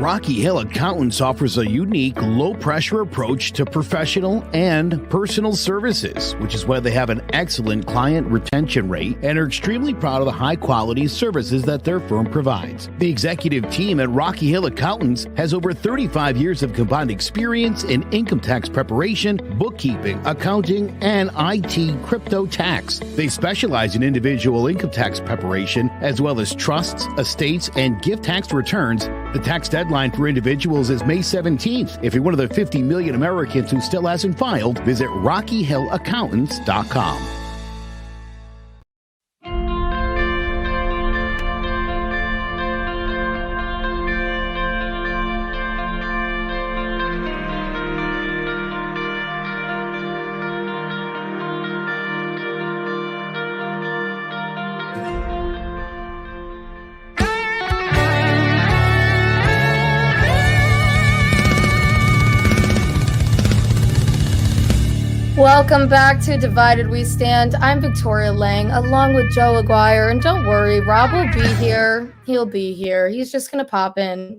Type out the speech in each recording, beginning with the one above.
Rocky Hill Accountants offers a unique, low-pressure approach to professional and personal services, which is why they have an excellent client retention rate and are extremely proud of the high-quality services that their firm provides. The executive team at Rocky Hill Accountants has over 35 years of combined experience in income tax preparation, bookkeeping, accounting, and IT crypto tax. They specialize in individual income tax preparation, as well as trusts, estates, and gift tax returns. The tax deadline for individuals is May 17th. If you're one of the 50 million Americans who still hasn't filed, visit RockyHillAccountants.com. Welcome back to Divided We Stand. I'm Victoria Lang, along with Joe Aguirre. And don't worry, Rob will be here. He'll be here. He's just going to pop in,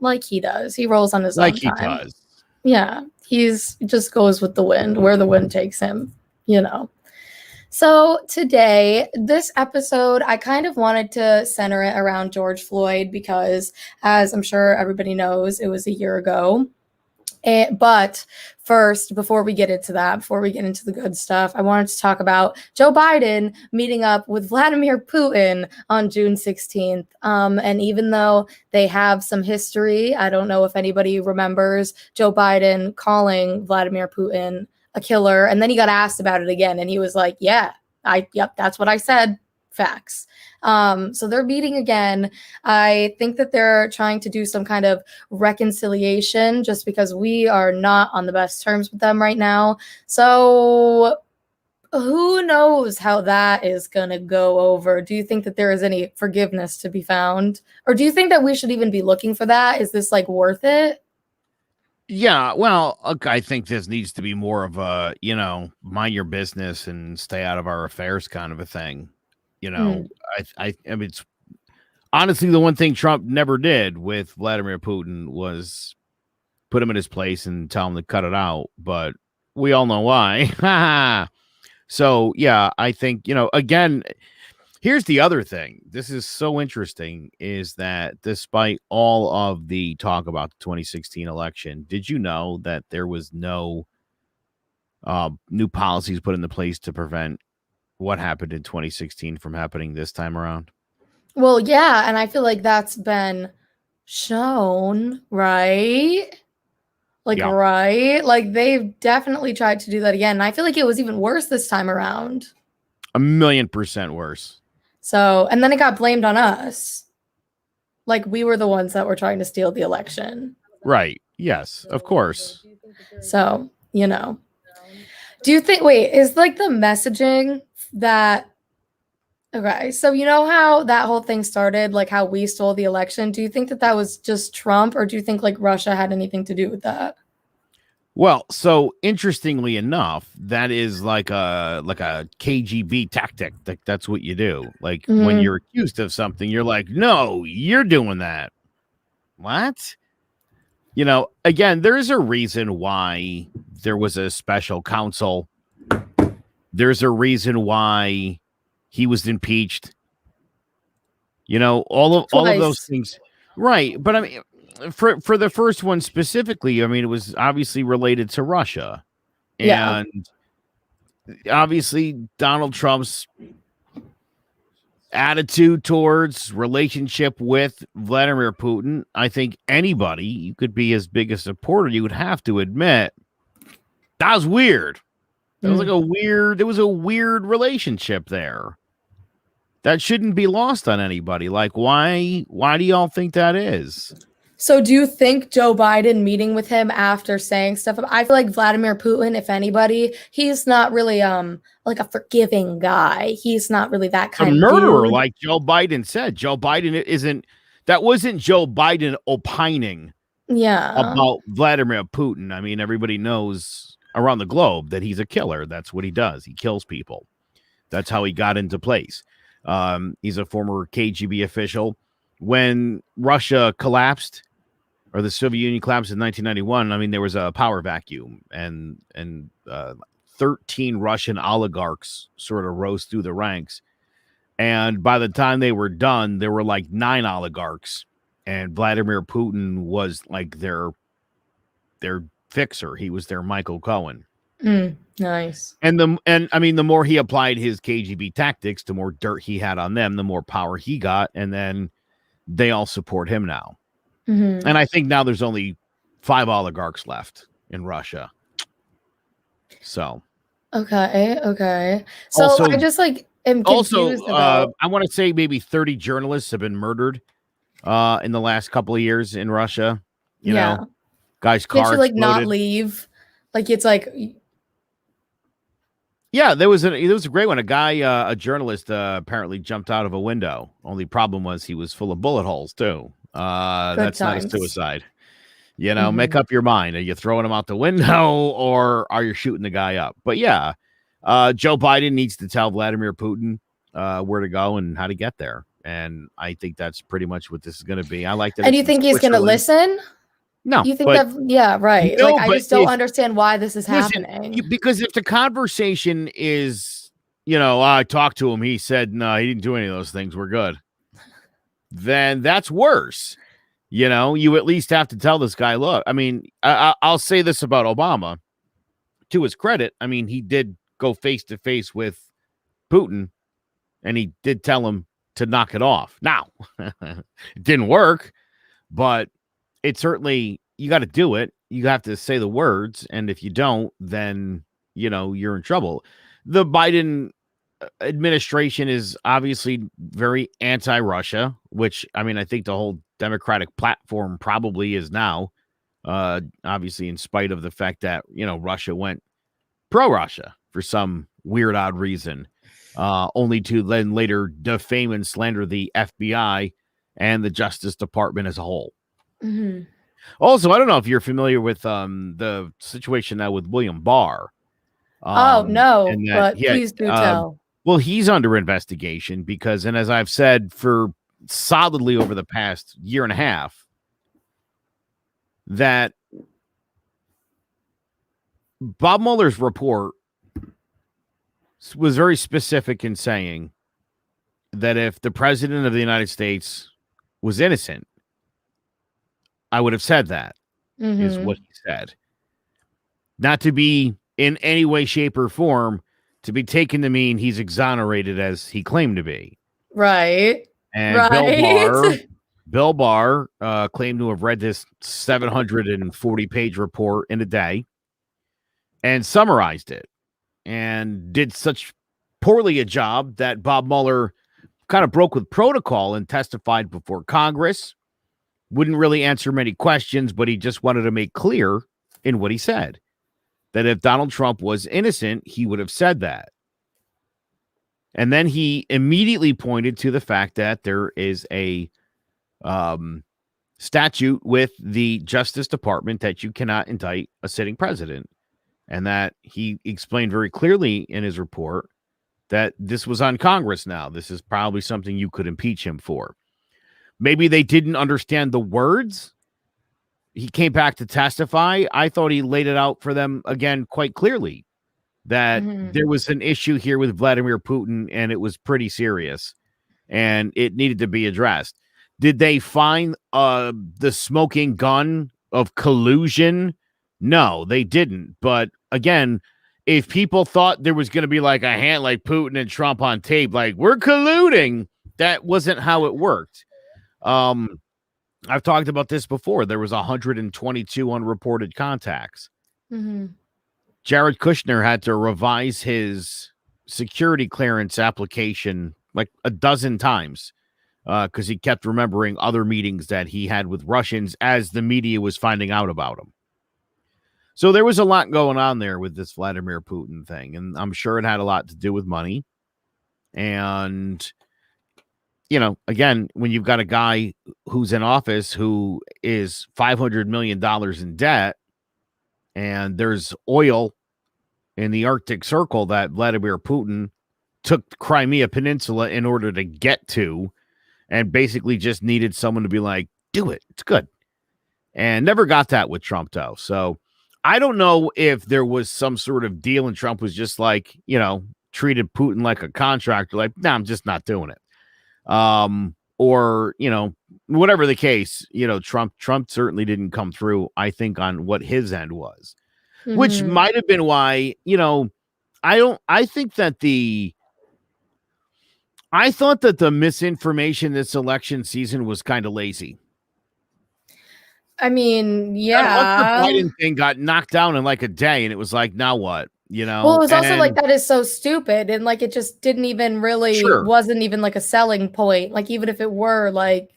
like he does. He rolls on his own time. Like he does. Yeah, he's just goes with the wind, where the wind takes him, So today, this episode, I kind of wanted to center it around George Floyd because, as I'm sure everybody knows, it was a year ago. But first, before we get into the good stuff, I wanted to talk about Joe Biden meeting up with Vladimir Putin on June 16th. And even though they have some history, I don't know if anybody remembers Joe Biden calling Vladimir Putin a killer. And then he got asked about it again. And he was like, yep, that's what I said. Facts. So they're meeting again. I think that they're trying to do some kind of reconciliation just because we are not on the best terms with them right now. So who knows how that is going to go over? Do you think that there is any forgiveness to be found? Or do you think that we should even be looking for that? Is this worth it? Yeah, well, I think this needs to be more of a, mind your business and stay out of our affairs kind of a thing. I mean, it's honestly the one thing Trump never did with Vladimir Putin was put him in his place and tell him to cut it out. But we all know why. So, yeah, I think, again, here's the other thing. This is so interesting is that despite all of the talk about the 2016 election, did you know that there was no new policies put into place to prevent what happened in 2016 from happening this time around? Well, yeah, and I feel like that's been shown, right? Right? They've definitely tried to do that again. And I feel like it was even worse this time around. 1,000,000% worse. So, and then it got blamed on us. We were the ones that were trying to steal the election. Right. Yes, of course. So, do you think, is the messaging that, okay, so how that whole thing started, how we stole the election? Do you think that was just Trump, or do you think Russia had anything to do with that? Well, so interestingly enough, that is like a KGB tactic. That's what you do. When you're accused of something, you're like, no, you're doing that. What? Again, there's a reason why there was a special counsel. There's a reason why he was impeached. All of those things. Right. But I mean, for the first one specifically, I mean, it was obviously related to Russia. And obviously Donald Trump's attitude towards relationship with Vladimir Putin. I think anybody, you could be as big a supporter, you would have to admit that was weird. It was a weird relationship there. That shouldn't be lost on anybody. Why do y'all think that is? So do you think Joe Biden meeting with him after saying stuff? I feel like Vladimir Putin, if anybody, he's not really a forgiving guy. He's not really that kind of murderer, dude. like Joe Biden said. Joe Biden that wasn't Joe Biden opining about Vladimir Putin. I mean, everybody knows around the globe that he's a killer. That's what he does. He kills people. That's how he got into place. He's a former KGB official. When Russia collapsed, or the Soviet Union collapsed in 1991, I mean, there was a power vacuum, and 13 Russian oligarchs sort of rose through the ranks. And by the time they were done, there were like 9 oligarchs, and Vladimir Putin was like their fixer. He was their Michael Cohen. Nice. And I mean, the more he applied his KGB tactics, the more dirt he had on them, the more power he got, and then they all support him now. Mm-hmm. And I think now there's only 5 oligarchs left in Russia. So okay. So also, I just like am confused about. I want to say maybe 30 journalists have been murdered in the last couple of years in Russia. You know, guys' Can't car you like exploded. not leave? Like it's like. Yeah, there was a great one. A guy, a journalist, apparently jumped out of a window. Only problem was he was full of bullet holes too. That's times. not a suicide. You know, make up your mind. Are you throwing him out the window or are you shooting the guy up? But yeah, Joe Biden needs to tell Vladimir Putin where to go and how to get there. And I think that's pretty much what this is going to be. I like that. And you think he's going to listen? No. You think that? Yeah, right. No, like I just don't understand why this is happening. Because if the conversation is, I talked to him, he said, no, he didn't do any of those things. We're good. Then that's worse. You at least have to tell this guy, look, I mean, I'll say this about Obama. To his credit, I mean, he did go face to face with Putin, and he did tell him to knock it off. Now, it didn't work, but it certainly, you got to do it. You have to say the words, and if you don't, then, you're in trouble. The Biden administration is obviously very anti-Russia, which, I mean, I think the whole Democratic platform probably is now, obviously in spite of the fact that, Russia went pro-Russia for some weird, odd reason, only to then later defame and slander the FBI and the Justice Department as a whole. Mm-hmm. Also, I don't know if you're familiar with the situation now with William Barr. No, but please do tell. Well, he's under investigation because, and as I've said for solidly over the past year and a half, that Bob Mueller's report was very specific in saying that if the president of the United States was innocent, I would have said that, is what he said. Not to be in any way, shape, or form to be taken to mean he's exonerated as he claimed to be. Right. And Bill Barr claimed to have read this 740-page report in a day and summarized it and did such poorly a job that Bob Mueller kind of broke with protocol and testified before Congress. Wouldn't really answer many questions, but he just wanted to make clear in what he said that if Donald Trump was innocent, he would have said that. And then he immediately pointed to the fact that there is a statute with the Justice Department that you cannot indict a sitting president. And that he explained very clearly in his report that this was on Congress now. This is probably something you could impeach him for. Maybe they didn't understand the words. He came back to testify. I thought he laid it out for them again quite clearly that there was an issue here with Vladimir Putin and it was pretty serious and it needed to be addressed. Did they find the smoking gun of collusion? No, they didn't. But again, if people thought there was going to be like a hand like Putin and Trump on tape, like we're colluding, that wasn't how it worked. I've talked about this before. There was 122 unreported contacts. Jared Kushner had to revise his security clearance application like a dozen times because he kept remembering other meetings that he had with Russians as the media was finding out about him. So there was a lot going on there with this Vladimir Putin thing, and I'm sure it had a lot to do with money. And again, when you've got a guy who's in office who is $500 million in debt, and there's oil in the Arctic Circle that Vladimir Putin took the Crimea Peninsula in order to get to, and basically just needed someone to be like, do it. It's good. and never got that with Trump, though. So I don't know if there was some sort of deal and Trump was just like, treated Putin like a contractor, like, nah, I'm just not doing it. Or, whatever the case, Trump certainly didn't come through, I think, on what his end was, which might have been why, I thought that the misinformation this election season was kind of lazy. I mean, Once the yeah. Biden thing got knocked down in like a day, and it was like, now what? Well, it was also like, that is so stupid, and like it just didn't even really wasn't even like a selling point. Like, even if it were like,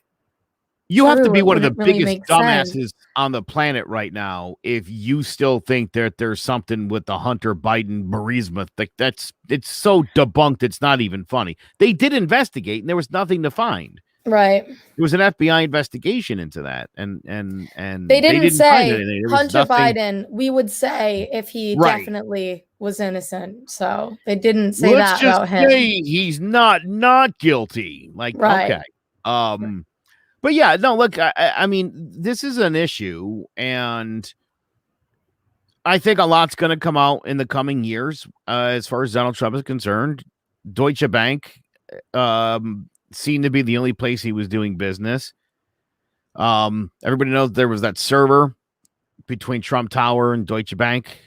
you have to be one of the really biggest dumbasses on the planet right now if you still think that there's something with the Hunter Biden Burisma. Like, it's so debunked, it's not even funny. They did investigate, and there was nothing to find. Right. It was an FBI investigation into that, and they didn't say Hunter Biden. We would say if he definitely was innocent. So they didn't say that about him. He's not guilty. Like, okay. But yeah, no, look, I mean, this is an issue, and I think a lot's going to come out in the coming years as far as Donald Trump is concerned. Deutsche Bank seemed to be the only place he was doing business. Everybody knows there was that server between Trump Tower and Deutsche Bank.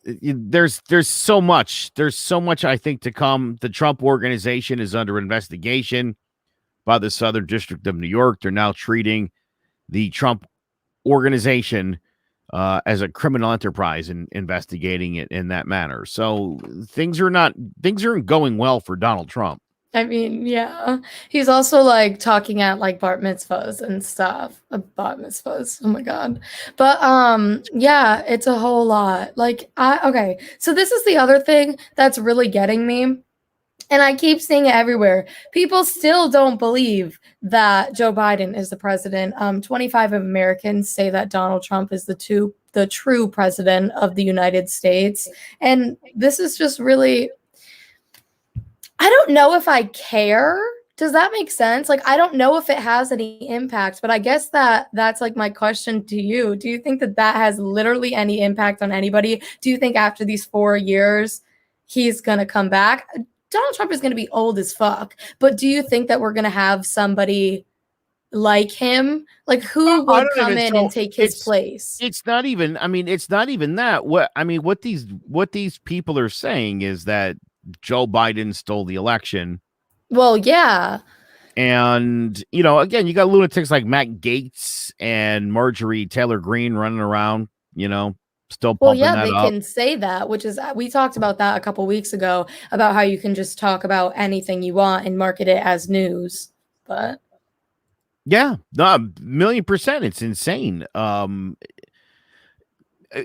There's so much. There's so much, I think, to come. The Trump organization is under investigation by the Southern District of New York. They're now treating the Trump organization as a criminal enterprise and investigating it in that manner. So things aren't going well for Donald Trump. I mean, yeah, he's also like talking at like bar mitzvahs and stuff. Bar mitzvahs. Oh my God. But yeah, it's a whole lot. Like, okay. So this is the other thing that's really getting me. And I keep seeing it everywhere. People still don't believe that Joe Biden is the president. 25 of Americans say that Donald Trump is the true president of the United States. And this is just really, I don't know if I care. Does that make sense? Like, I don't know if it has any impact, but I guess that's like my question to you. Do you think that has literally any impact on anybody? Do you think after these 4 years, he's going to come back? Donald Trump is going to be old as fuck, but do you think that we're going to have somebody like him? Like, who would come in and take his place? It's not even that. What these people are saying is that Joe Biden stole the election. Well, yeah. And, again, you got lunatics like Matt Gaetz and Marjorie Taylor Greene running around, still pumping that up. They can say that, which is, we talked about that a couple weeks ago about how you can just talk about anything you want and market it as news. But yeah, no, 1,000,000%. It's insane.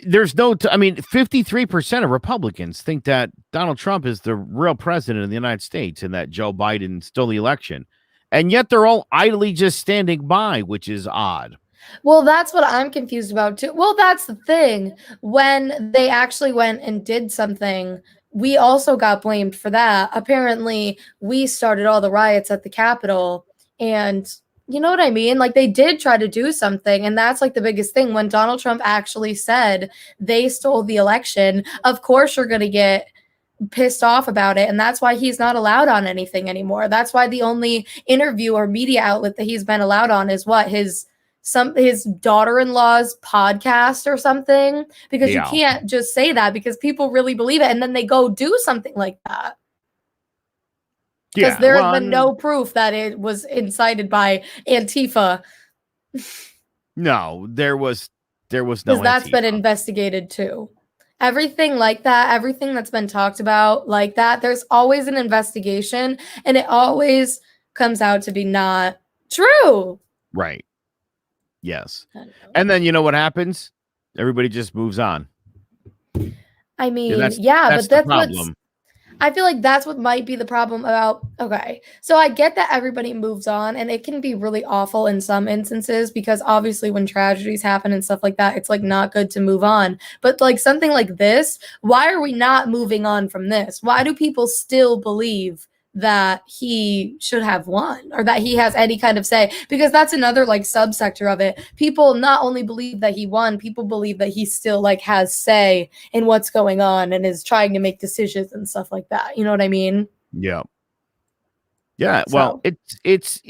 There's 53% of Republicans think that Donald Trump is the real president of the United States and that Joe Biden stole the election. And yet they're all idly just standing by, which is odd. Well, that's what I'm confused about too. Well, that's the thing. When they actually went and did something, we also got blamed for that. Apparently, we started all the riots at the Capitol, and you know what I mean? Like, they did try to do something, and that's like the biggest thing. When Donald Trump actually said they stole the election, of course you're going to get pissed off about it, and that's why he's not allowed on anything anymore. That's why the only interview or media outlet that he's been allowed on is what, his daughter-in-law's podcast or something, because you can't just say that because people really believe it and then they go do something like that. Because there has been no proof that it was incited by Antifa. No, there was no Antifa. Because that's been investigated too. Everything like that, everything that's been talked about like that, there's always an investigation and it always comes out to be not true. Right. Yes. And then you know what happens? Everybody just moves on. I mean, but that's the problem. I feel like that's what might be the problem about, okay, so I get that everybody moves on and it can be really awful in some instances because obviously when tragedies happen and stuff like that, it's like not good to move on. But like something like this, why are we not moving on from this? Why do people still believe that he should have won or that he has any kind of say, because that's another like subsector of it. People not only believe that he won, people believe that he still like has say in what's going on and is trying to make decisions and stuff like that. You know what I mean? Yeah. Yeah. Well, So it's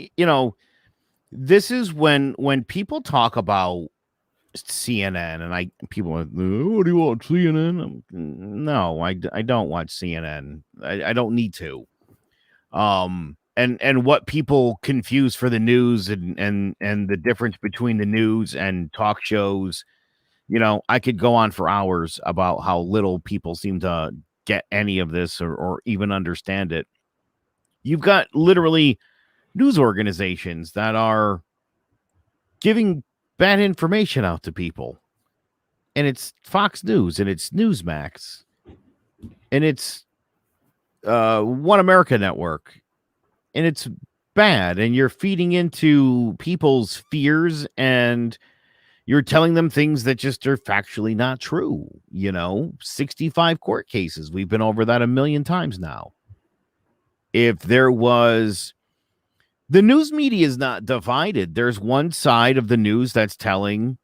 this is when people talk about CNN and people are like, "Oh, what do you watch CNN?" No, I don't watch CNN. I don't need to. And what people confuse for the news and the difference between the news and talk shows, I could go on for hours about how little people seem to get any of this or even understand it. You've got literally news organizations that are giving bad information out to people. And it's Fox News and it's Newsmax and it's One America Network, and it's bad, and you're feeding into people's fears and you're telling them things that just are factually not true. 65 court cases. We've been over that a million times now. If there was, the news media is not divided. There's one side of the news that's telling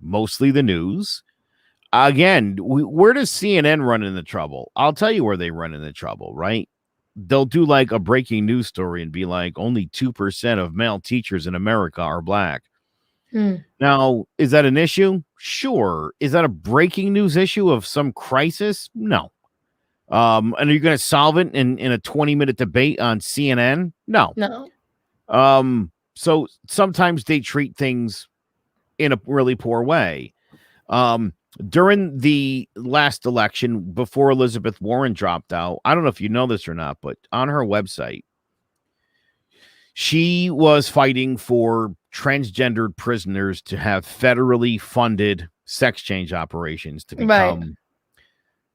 mostly the news. Again, where does CNN run into trouble? I'll tell you where they run into trouble, right? They'll do like a breaking news story and be like, only 2% of male teachers in America are black. Now, is that an issue? Sure. Is that a breaking news issue of some crisis? No. And are you going to solve it in a 20-minute debate on CNN? No. So sometimes they treat things in a really poor way. During the last election, before Elizabeth Warren dropped out, I don't know if you know this or not, but on her website, she was fighting for transgendered prisoners to have federally funded sex change operations to become. Right.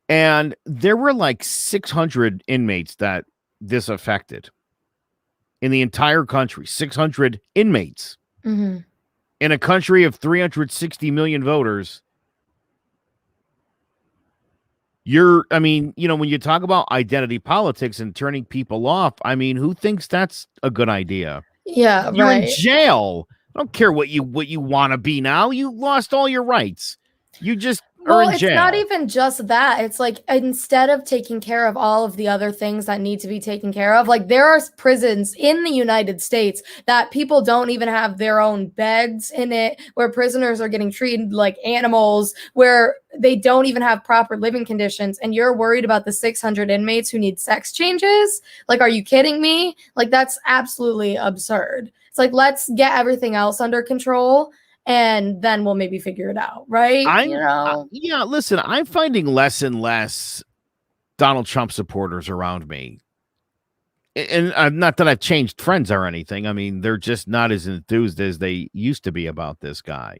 And there were like 600 inmates that this affected in the entire country, 600 inmates in a country of 360 million voters. When you talk about identity politics and turning people off, who thinks that's a good idea? Yeah, you're in jail. I don't care what you want to be now. You lost all your rights. You just are in jail. It's not even just that. It's like, instead of taking care of all of the other things that need to be taken care of, like there are prisons in the United States that people don't even have their own beds in it, where prisoners are getting treated like animals, where they don't even have proper living conditions, and you're worried about the 600 inmates who need sex changes? Like, are you kidding me? Like, that's absolutely absurd. It's like, let's get everything else under control, and then we'll maybe figure it out, right? Yeah, listen, I'm finding less and less Donald Trump supporters around me. And not that I've changed friends or anything. They're just not as enthused as they used to be about this guy.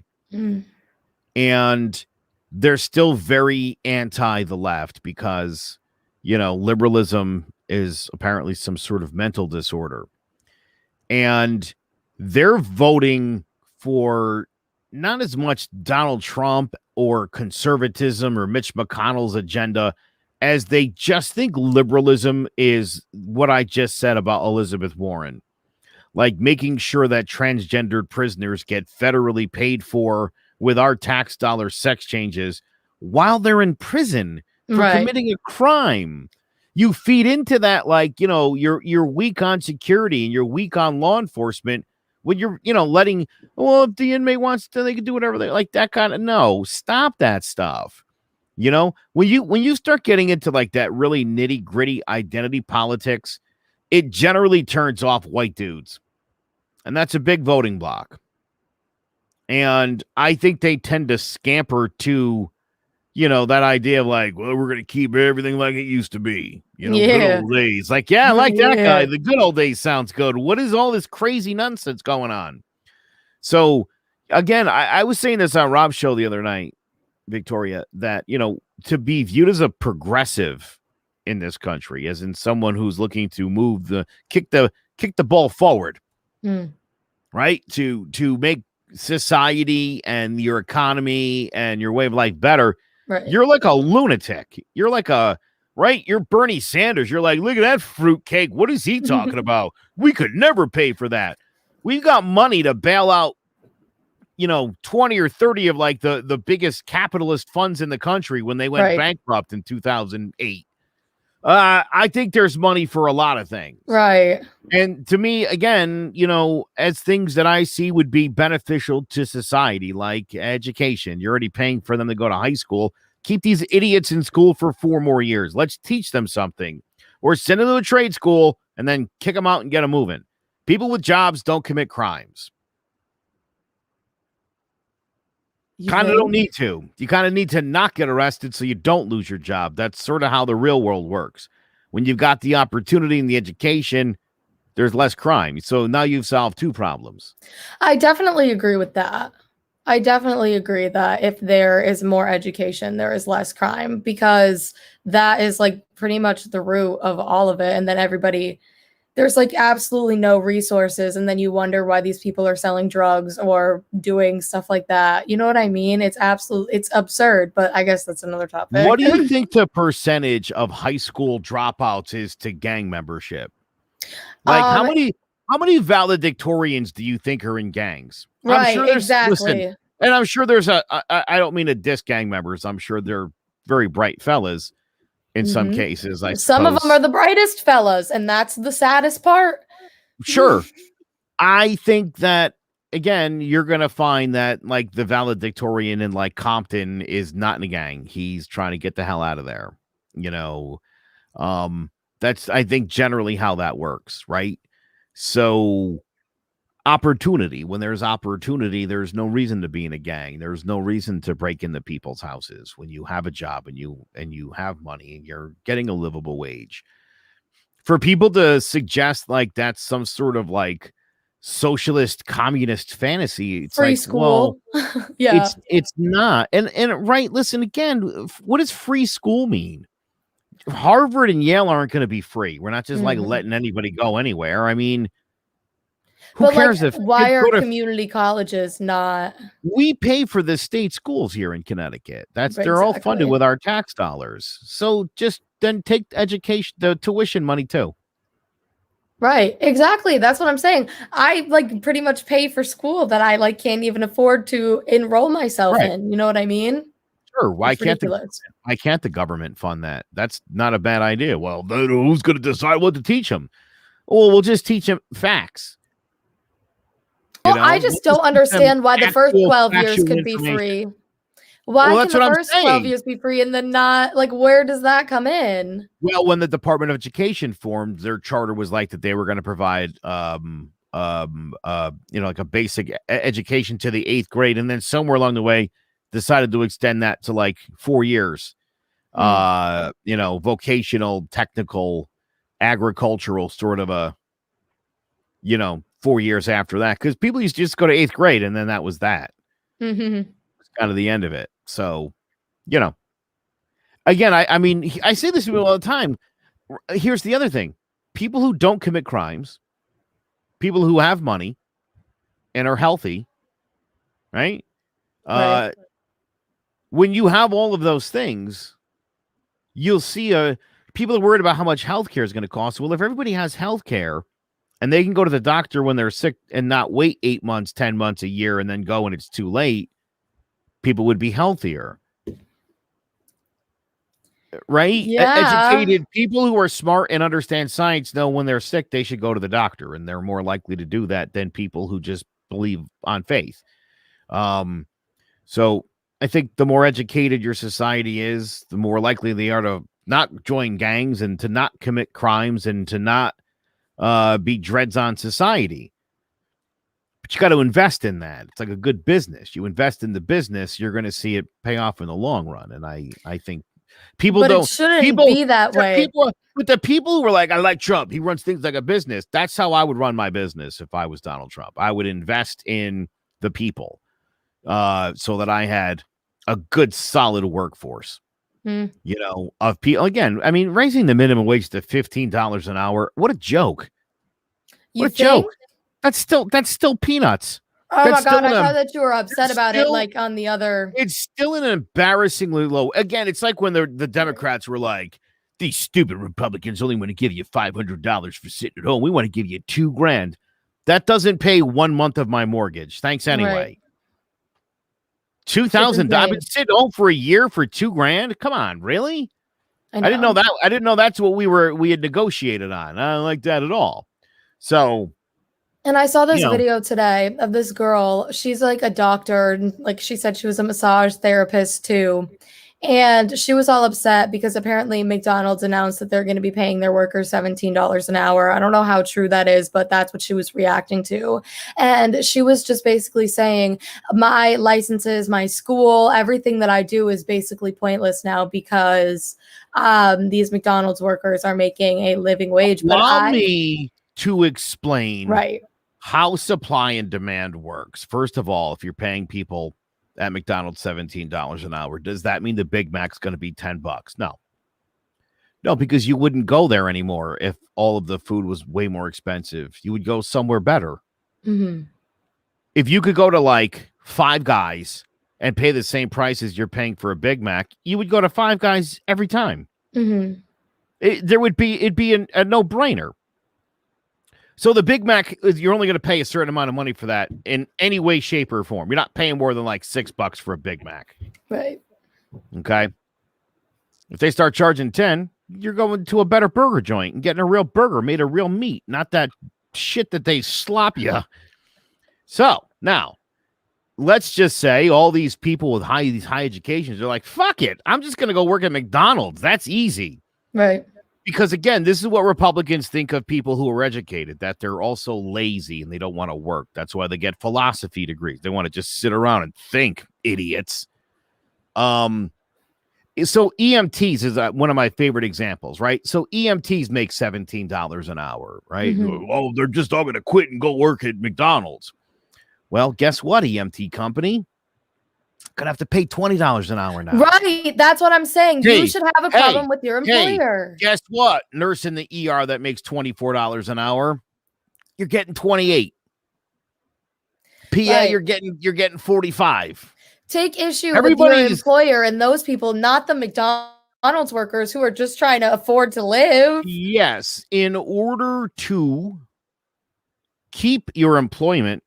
And they're still very anti the left because, liberalism is apparently some sort of mental disorder. And they're voting for not as much Donald Trump or conservatism or Mitch McConnell's agenda as they just think liberalism is what I just said about Elizabeth Warren. Like making sure that transgendered prisoners get federally paid for with our tax dollar sex changes while they're in prison for committing a crime. You feed into that, like, you're weak on security and you're weak on law enforcement when you're, letting, if the inmate wants to, they can do whatever they like, that kind of, no, stop that stuff. When you start getting into like that really nitty gritty identity politics, it generally turns off white dudes. And that's a big voting block. And I think they tend to scamper to, that idea of like, well, we're going to keep everything like it used to be, good old days. Like, yeah, I like that guy. The good old days sounds good. What is all this crazy nonsense going on? So again, I was saying this on Rob's show the other night, Victoria, that, to be viewed as a progressive in this country, as in someone who's looking to kick the ball forward, right? To make society and your economy and your way of life better. Right. You're like a lunatic. You're like a right? You're Bernie Sanders. You're like, look at that fruitcake. What is he talking about? We could never pay for that. We've got money to bail out, 20 or 30 of like the biggest capitalist funds in the country when they went Right. bankrupt in 2008. I think there's money for a lot of things. Right. And to me, again, as things that I see would be beneficial to society, like education. You're already paying for them to go to high school. Keep these idiots in school for 4 more years. Let's teach them something. Or send them to a trade school and then kick them out and get them moving. People with jobs don't commit crimes. Kind of don't need to. You kind of need to not get arrested so you don't lose your job. That's sort of how the real world works. When you've got the opportunity and the education, there's less crime. So now you've solved 2 problems. I definitely agree with that. I definitely agree that if there is more education, there is less crime, because that is like pretty much the root of all of it. And then there's like absolutely no resources. And then you wonder why these people are selling drugs or doing stuff like that. You know what I mean? It's absurd, but I guess that's another topic. What do you think the percentage of high school dropouts is to gang membership? Like how many valedictorians do you think are in gangs? Right, I'm sure exactly. Listen, and I'm sure there's I don't mean to diss gang members. I'm sure they're very bright fellas in some cases. Some of them are the brightest fellas, and that's the saddest part. Sure. I think that, again, you're going to find that like the valedictorian in like Compton is not in a gang. He's trying to get the hell out of there. That's, I think, generally how that works, right? So opportunity, when there's opportunity, there's no reason to be in a gang. There's no reason to break into people's houses when you have a job and you have money and you're getting a livable wage. For people to suggest like that's some sort of like socialist communist fantasy, it's free like, school. Well, yeah, it's not. And right, listen, again, what does free school mean? Harvard and Yale aren't going to be free. We're not just like letting anybody go anywhere. I mean, who cares if why are community colleges not? We pay for the state schools here in Connecticut. They're all funded with our tax dollars. So just then take the tuition money too. Right, exactly. That's what I'm saying. I like pretty much pay for school that I like can't even afford to enroll myself in. You know what I mean? Sure. Why can't the government fund that? That's not a bad idea. Well, who's going to decide what to teach them? Well, we'll just teach them facts. Well, I just don't understand why the first 12 years could be free. Why can the first 12 years be free and then not? Like, where does that come in? Well, when the Department of Education formed, their charter was like that they were going to provide, like a basic education to the 8th grade, and then somewhere along the way decided to extend that to like 4 years. Vocational, technical, agricultural sort of a, 4 years after that, because people used to just go to 8th grade and then that was that. It's kind of the end of it. So, again, I mean, I say this to people all the time. Here's the other thing. People who don't commit crimes, people who have money and are healthy, right? When you have all of those things, you'll see people are worried about how much healthcare is going to cost. Well, if everybody has healthcare, and they can go to the doctor when they're sick and not wait 8 months, 10 months, a year, and then go when it's too late, people would be healthier. Right? Yeah. Educated people who are smart and understand science know when they're sick, they should go to the doctor, and they're more likely to do that than people who just believe on faith. So I think the more educated your society is, the more likely they are to not join gangs and to not commit crimes and to not be dreads on society. But you got to invest in that. It's like a good business. You invest in the business, you're going to see it pay off in the long run. And I think people it shouldn't be that way. But the people who were like, I like Trump, he runs things like a business. That's how I would run my business if I was Donald Trump. I would invest in the people so that I had a good, solid workforce. Of people. Again, I mean, raising the minimum wage to $15 an hour. What a joke. What a joke. That's still peanuts. Oh my God, I thought that you were upset about it, like on the other. It's still an embarrassingly low. Again, it's like when the Democrats were like, These stupid Republicans only want to give you $500 for sitting at home. We want to give you $2,000. That doesn't pay 1 month of my mortgage. Thanks anyway. Right. $2,000. I've been sitting home for a year for $2,000. Come on, really? I didn't know that. I didn't know that's what we had negotiated on. I don't like that at all. So, and I saw this video today of this girl. She's like a doctor, and like she said, she was a massage therapist too. And she was all upset because apparently McDonald's announced that they're going to be paying their workers $17 an hour. I don't know how true that is, but that's what she was reacting to. And she was just basically saying, my licenses, my school, everything that I do is basically pointless now because these McDonald's workers are making a living wage. Allow me to explain right how supply and demand works. First of all, if you're paying people at McDonald's $17 an hour, does that mean the Big Mac's going to be $10? No, because you wouldn't go there anymore if all of the food was way more expensive. You would go somewhere better. Mm-hmm. If you could go to like Five Guys and pay the same price as you're paying for a Big Mac, you would go to Five Guys every time. Mm-hmm. It'd be a no-brainer. So the Big Mac, you're only going to pay a certain amount of money for that in any way, shape, or form. You're not paying more than like $6 for a Big Mac. Right. Okay. If they start charging 10, you're going to a better burger joint and getting a real burger made of real meat, not that shit that they slop you. So now, let's just say all these people with these high educations are like, fuck it. I'm just going to go work at McDonald's. That's easy. Right. Because, again, this is what Republicans think of people who are educated, that they're also lazy and they don't want to work. That's why they get philosophy degrees. They want to just sit around and think, idiots. So EMTs is one of my favorite examples, right? So EMTs make $17 an hour, right? Mm-hmm. Oh, they're just all going to quit and go work at McDonald's. Well, guess what, EMT company? Gonna have to pay $20 an hour now. Right. That's what I'm saying. You should have a problem with your employer. Guess what? Nurse in the ER that makes $24 an hour, you're getting 28. PA, right. you're getting 45. Take issue with your employer and those people, not the McDonald's workers who are just trying to afford to live. Yes. In order to keep your employment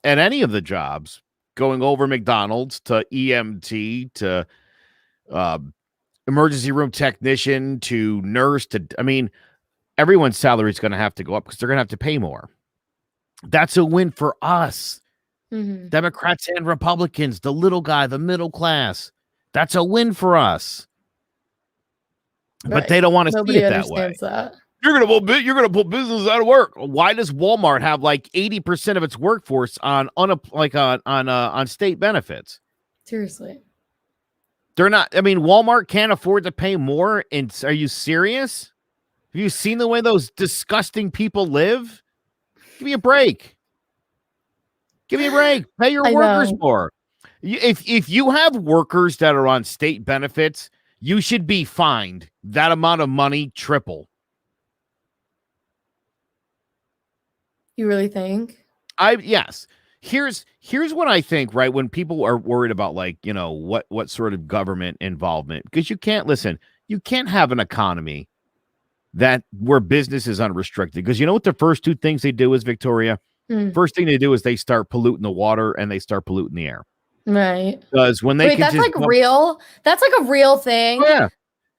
at any of the jobs, going over McDonald's to EMT to emergency room technician to nurse to, everyone's salary is going to have to go up because they're going to have to pay more. That's a win for us. Mm-hmm. Democrats and Republicans, the little guy, the middle class. That's a win for us. Right. But they don't want to see it that way. That. You're gonna put business out of work. Why does Walmart have like 80% of its workforce on state benefits? Seriously, they're not. Walmart can't afford to pay more. And are you serious? Have you seen the way those disgusting people live? Give me a break. Give me a break. Pay your workers more. If you have workers that are on state benefits, you should be fined that amount of money triple. You really think? Yes. Here's what I think, right? When people are worried about what sort of government involvement, because you can't have an economy where business is unrestricted. Because you know what the first two things they do is, Victoria? First thing they do is they start polluting the water and they start polluting the air. Right. Because when they that's real. That's like a real thing. Oh, yeah.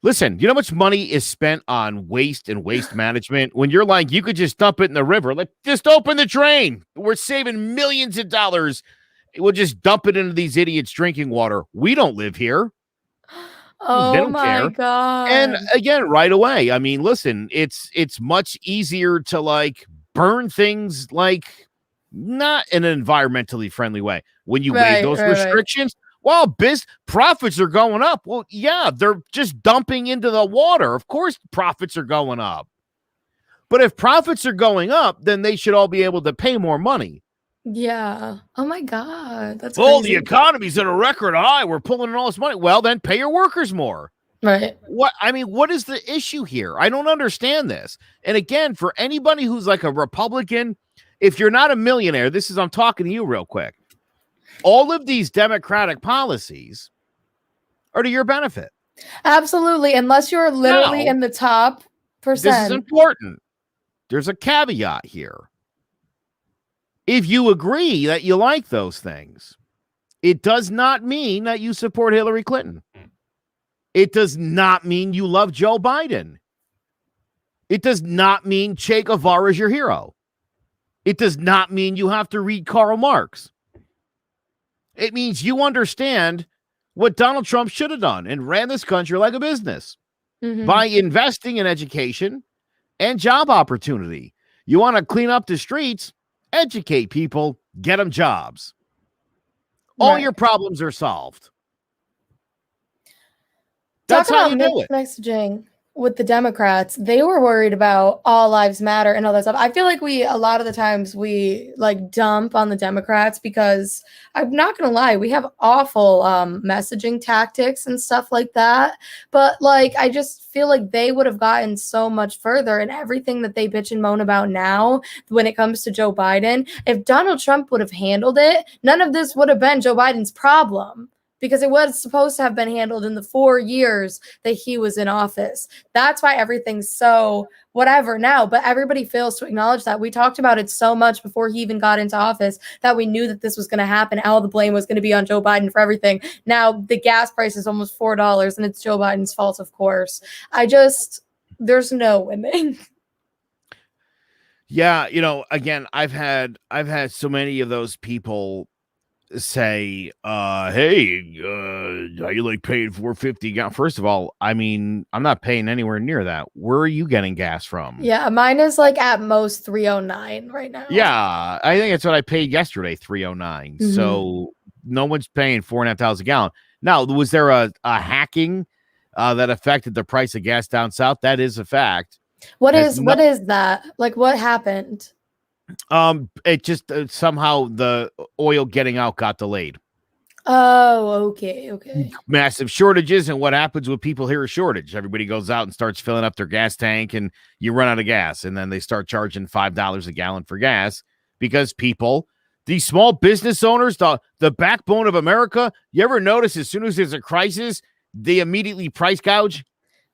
Listen, you know how much money is spent on waste and waste management? When you're like, you could just dump it in the river. Like, just open the drain. We're saving millions of dollars. We'll just dump it into these idiots drinking water. We don't live here. Oh, they don't care. God. And again, right away. Listen, it's much easier to burn things not in an environmentally friendly way. When you waive those restrictions, well, profits are going up. Well, yeah, they're just dumping into the water. Of course, profits are going up. But if profits are going up, then they should all be able to pay more money. Yeah. Oh, my God. That's crazy. The economy's at a record high. We're pulling in all this money. Well, then pay your workers more. Right. What is the issue here? I don't understand this. And again, for anybody who's like a Republican, if you're not a millionaire, I'm talking to you real quick. All of these Democratic policies are to your benefit. Absolutely. Unless you're literally Now, in the top this is percent. important. There's a caveat here. If you agree that you like those things, it does not mean that you support Hillary Clinton. It does not mean you love Joe Biden. It does not mean Che Guevara is your hero. It does not mean you have to read Karl Marx. It means you understand what Donald Trump should have done and ran this country like a business by investing in education and job opportunity. You want to clean up the streets, educate people, get them jobs. All your problems are solved. That's Talk how about you do it. messaging with the Democrats. They were worried about all lives matter and all that stuff. I feel like a lot of the times we like dump on the Democrats because I'm not going to lie, we have awful messaging tactics and stuff like that. But like, I just feel like they would have gotten so much further and everything that they bitch and moan about now when it comes to Joe Biden. If Donald Trump would have handled it, none of this would have been Joe Biden's problem, because it was supposed to have been handled in the 4 years that he was in office. That's why everything's so whatever now. But everybody fails to acknowledge that. We talked about it so much before he even got into office that we knew that this was going to happen. All the blame was going to be on Joe Biden for everything. Now the gas price is almost $4 and it's Joe Biden's fault, of course. There's no winning. Yeah, again, I've had so many of those people say, hey, are you like paying $4.50? First of all, I mean, I'm not paying anywhere near that. Where are you getting gas from? Yeah, mine is like at most $3.09 right now. Yeah, I think that's what I paid yesterday, $3.09. So no one's paying $4.50 a gallon. Now, was there a hacking that affected the price of gas down south? That is a fact. What is that? Like, what happened? It just somehow the oil getting out got delayed. Oh, okay. Massive shortages, and what happens when people hear a shortage? Everybody goes out and starts filling up their gas tank, and you run out of gas, and then they start charging $5 a gallon for gas because people, these small business owners, the backbone of America. You ever notice as soon as there's a crisis, they immediately price gouge?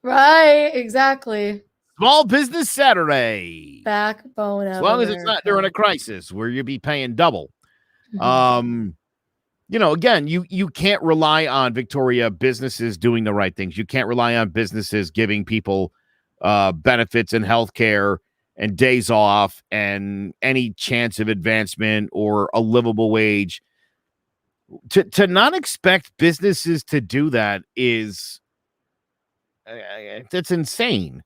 Right, exactly. Small Business Saturday. Backbone of as long America. as it's not during a crisis where you'll be paying double. Again, you can't rely on Victoria businesses doing the right things. You can't rely on businesses giving people benefits and health care and days off and any chance of advancement or a livable wage. To not expect businesses to do that is that's insane.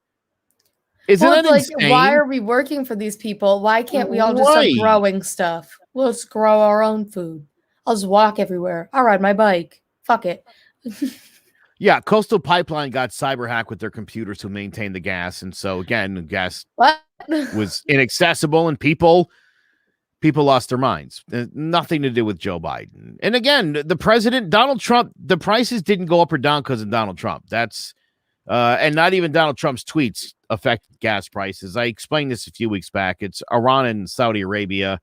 Isn't that insane? Why are we working for these people? Why can't we all just start growing stuff? Let's grow our own food. I'll just walk everywhere. I'll ride my bike. Fuck it. Yeah, Coastal Pipeline got cyber hacked with their computers to maintain the gas. And so, again, the gas was inaccessible and people lost their minds. Nothing to do with Joe Biden. And again, the president, Donald Trump, the prices didn't go up or down because of Donald Trump. That's and not even Donald Trump's tweets affected gas prices. I explained this a few weeks back. It's Iran and Saudi Arabia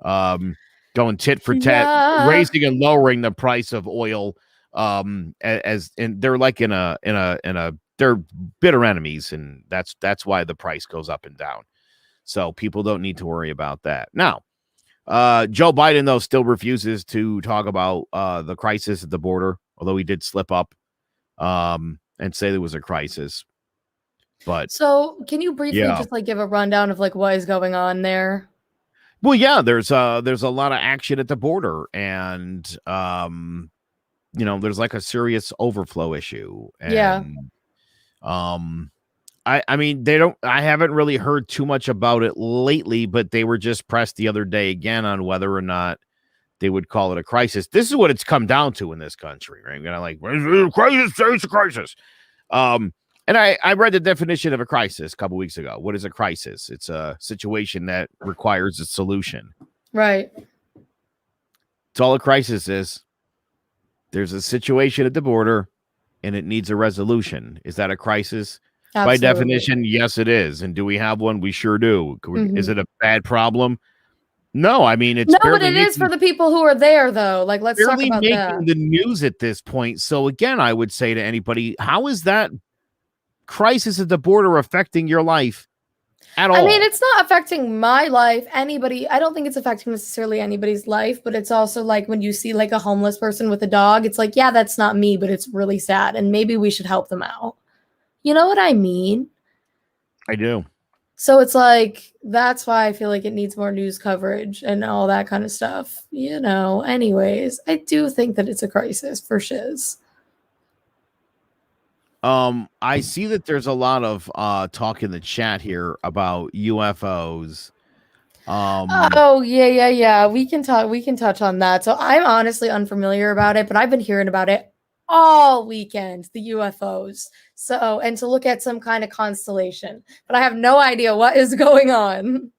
going tit for tat, raising and lowering the price of oil. And they're like they're bitter enemies, and that's why the price goes up and down. So people don't need to worry about that. Now, Joe Biden, though, still refuses to talk about the crisis at the border, although he did slip up and say there was a crisis. But so can you briefly just like give a rundown of like what is going on there? Well, yeah, there's a lot of action at the border, and there's like a serious overflow issue. And, I mean, I haven't really heard too much about it lately, but they were just pressed the other day again on whether or not they would call it a crisis. This is what it's come down to in this country, right? It's a crisis. And I read the definition of a crisis a couple weeks ago. What is a crisis? It's a situation that requires a solution. Right. It's all a crisis is. There's a situation at the border, and it needs a resolution. Is that a crisis? Absolutely. By definition, yes, it is. And do we have one? We sure do. Is it a bad problem? No, I mean, it's No, but it is for the people who are there, though. Like, let's talk barely about making that. the news at this point. So again, I would say to anybody, how is that crisis at the border affecting your life at I mean, all? it's not affecting my life. Anybody, I don't think it's affecting necessarily anybody's life, but it's also like when you see like a homeless person with a dog, it's like, yeah, that's not me, but it's really sad. And maybe we should help them out. You know what I mean? I do. So it's like, that's why I feel like it needs more news coverage and all that kind of stuff. Anyways, I do think that it's a crisis for shiz. I see that there's a lot of talk in the chat here about UFOs. Oh, yeah. We can touch on that. So I'm honestly unfamiliar about it, but I've been hearing about it all weekend, the UFOs. So, and to look at some kind of constellation, but I have no idea what is going on.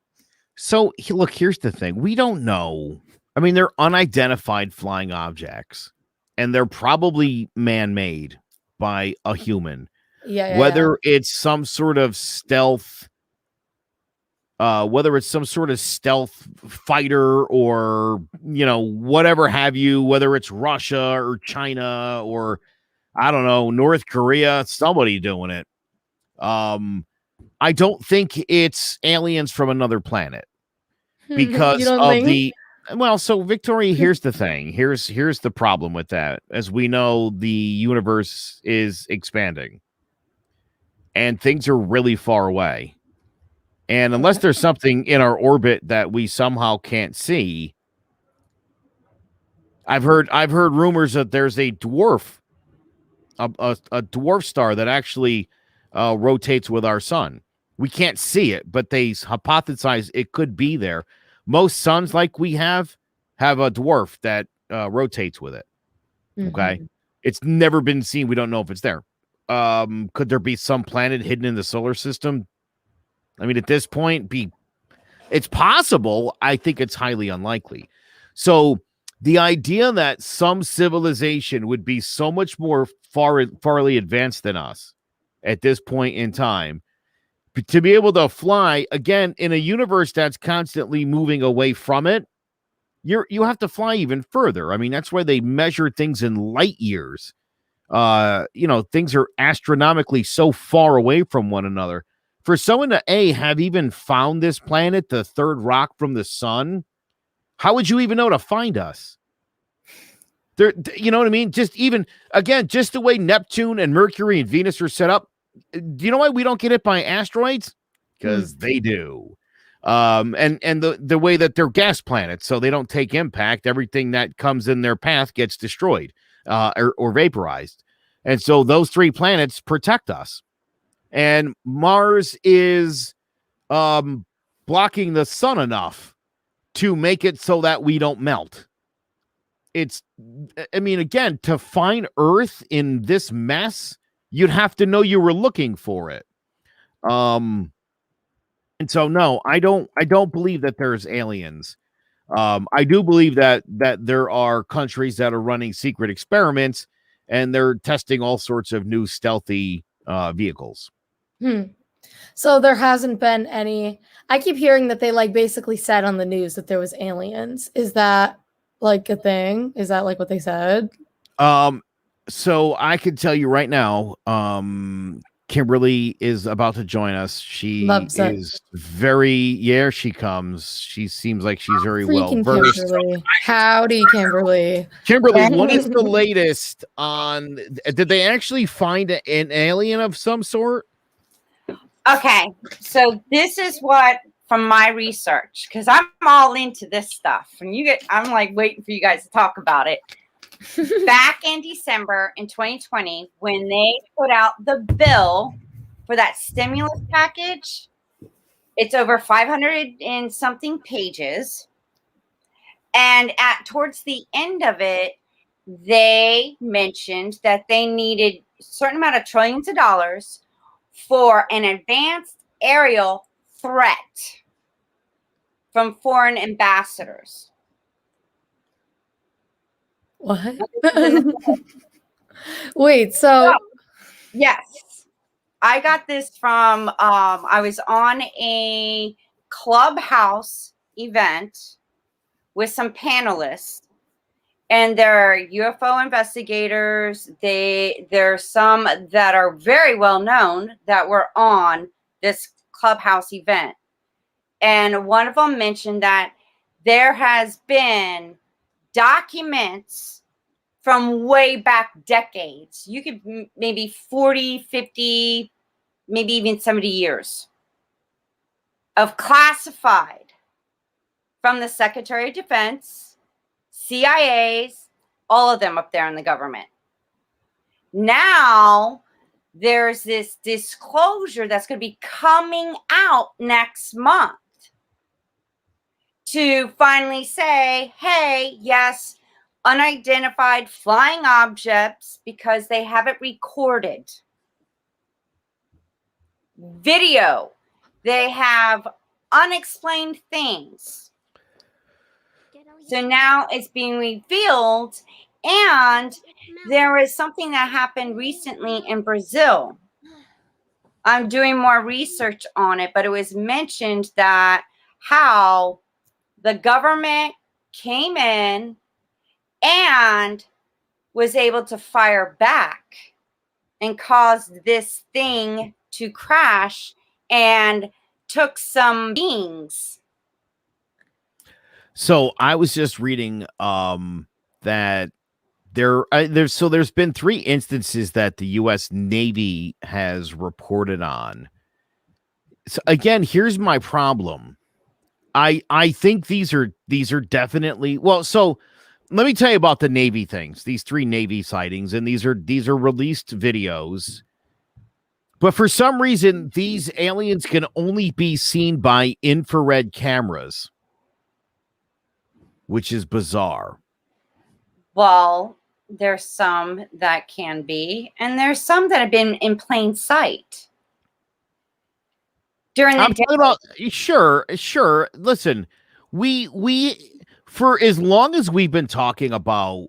So look, here's the thing. We don't know. I mean, they're unidentified flying objects, and they're probably man-made by a human. Yeah. Whether it's some sort of stealth, whether it's some sort of stealth fighter or whatever have you, whether it's Russia or China or I don't know, North Korea, somebody doing it. I don't think it's aliens from another planet You because don't of think? so Victoria, here's the thing. Here's the problem with that. As we know, the universe is expanding and things are really far away. And unless there's something in our orbit that we somehow can't see, I've heard rumors that there's a dwarf, a dwarf star that actually rotates with our sun. We can't see it, but they hypothesize it could be there. Most suns like we have a dwarf that rotates with it. Okay. Mhm. It's never been seen. We don't know if it's there. Could there be some planet hidden in the solar system? I mean, at this point, it's possible. I think it's highly unlikely. So the idea that some civilization would be so much more farly advanced than us at this point in time, to be able to fly again in a universe that's constantly moving away from it, you have to fly even further. I mean, that's why they measure things in light years. Things are astronomically so far away from one another. For someone to have even found this planet, the third rock from the sun, how would you even know to find us? There, you know what I mean? Just the way Neptune and Mercury and Venus are set up. Do you know why we don't get hit by asteroids? Because they do. And the way that they're gas planets, so they don't take impact. Everything that comes in their path gets destroyed or vaporized. And so those three planets protect us. And Mars is blocking the sun enough to make it so that we don't melt. Again, to find Earth in this mess, you'd have to know you were looking for it. And so no, I don't believe that there's aliens. I do believe that there are countries that are running secret experiments and they're testing all sorts of new stealthy vehicles. So there hasn't been any. I keep hearing that they like basically said on the news that there was aliens. Is that like a thing? Is that like what they said? So I can tell you right now, Kimberly is about to join us. She is very, she comes. She seems like she's very well versed. Kimberly. Howdy, Kimberly. Kimberly, what is the latest on? Did they actually find an alien of some sort? Okay, so this is what from my research, because I'm all into this stuff, and I'm like waiting for you guys to talk about it. Back in December in 2020, when they put out the bill for that stimulus package, it's over 500 and something pages. And towards the end of it, they mentioned that they needed a certain amount of trillions of dollars for an advanced aerial threat from foreign ambassadors. What? Wait, so yes, I got this from I was on a Clubhouse event with some panelists. And there are UFO investigators. There are some that are very well known that were on this Clubhouse event. And one of them mentioned that there has been documents from way back decades. You could maybe 40, 50, maybe even 70 years of classified from the Secretary of Defense, CIA's, all of them up there in the government. Now there's this disclosure that's going to be coming out next month to finally say, hey, yes, unidentified flying objects, because they have it recorded. Video. They have unexplained things. So now it's being revealed, and there is something that happened recently in Brazil. I'm doing more research on it, but it was mentioned that how the government came in and was able to fire back and caused this thing to crash and took some beings. So I was just reading that there's been 3 instances that the U.S. Navy has reported on. So again, here's my problem. I think these are definitely, well, so let me tell you about the Navy things. These 3 Navy sightings, and these are released videos. But for some reason, these aliens can only be seen by infrared cameras, which is bizarre. Well, there's some that can be, and there's some that have been in plain sight. During the I'm talking about, sure. Listen, we for as long as we've been talking about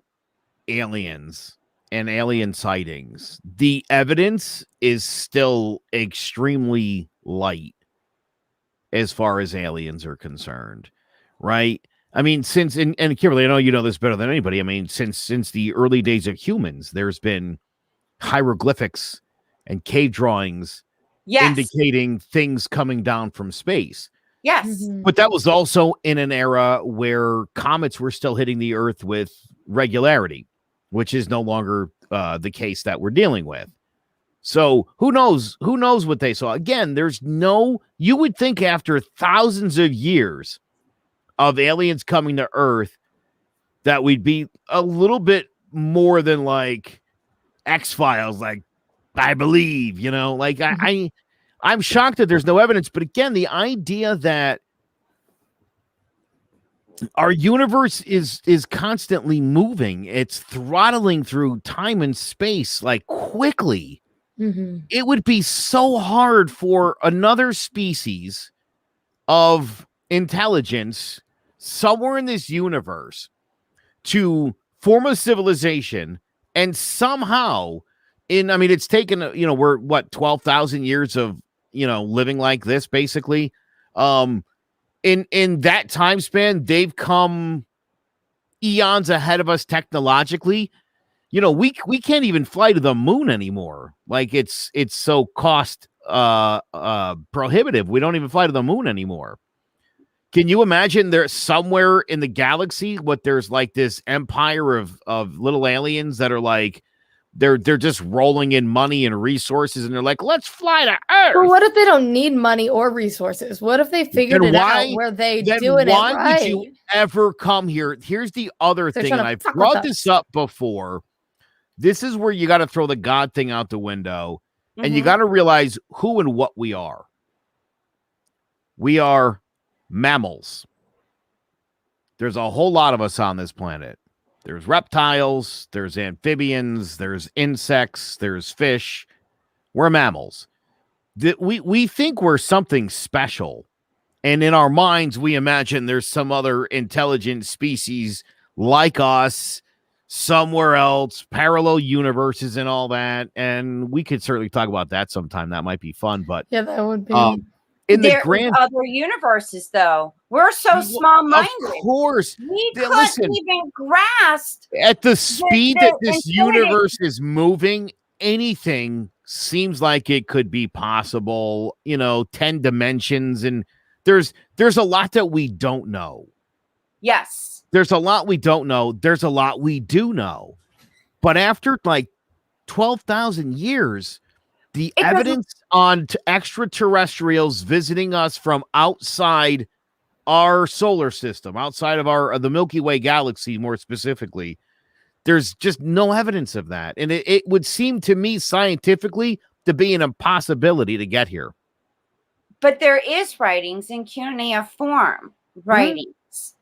aliens and alien sightings, the evidence is still extremely light as far as aliens are concerned, right? I mean, since and Kimberly, I know you know this better than anybody. I mean, since the early days of humans, there's been hieroglyphics and cave drawings indicating things coming down from space. Yes. Mm-hmm. But that was also in an era where comets were still hitting the Earth with regularity, which is no longer the case that we're dealing with. So who knows what they saw? Again, you would think after thousands of years of aliens coming to Earth that we'd be a little bit more than like X-Files, like I believe, like I'm shocked that there's no evidence. But again, the idea that our universe is constantly moving, it's throttling through time and space like quickly. Mm-hmm. It would be so hard for another species of intelligence somewhere in this universe to form a civilization and somehow it's taken, we're 12,000 years of, living like this basically. In that time span, they've come eons ahead of us technologically. We can't even fly to the moon anymore. Like it's so cost prohibitive. We don't even fly to the moon anymore. Can you imagine there's somewhere in the galaxy there's like this empire of little aliens that are like they're just rolling in money and resources, and they're like, let's fly to Earth. But what if they don't need money or resources? What if they figured it out where they doing it right? Why would you ever come here? Here's the other thing, and I've brought this up before. This is where you got to throw the God thing out the window, and you got to realize who and what we are. We are mammals. There's a whole lot of us on this planet. There's reptiles, there's amphibians, there's insects, there's fish. We're mammals. We think we're something special. And in our minds, we imagine there's some other intelligent species like us somewhere else, parallel universes and all that. And we could certainly talk about that sometime. That might be fun. But yeah, that would be. in the There is grand other universes, though. We're so small-minded. Of course. We couldn't Listen, even grasp at the speed that the this infinity. universe is moving, anything seems like it could be possible. 10 dimensions, and there's a lot that we don't know. Yes. There's a lot we don't know. There's a lot we do know. But after like 12,000 years, the evidence on extraterrestrials visiting us from outside our solar system, outside of the Milky Way galaxy, more specifically, there's just no evidence of that. And it would seem to me scientifically to be an impossibility to get here. But there is writings in cuneiform writings.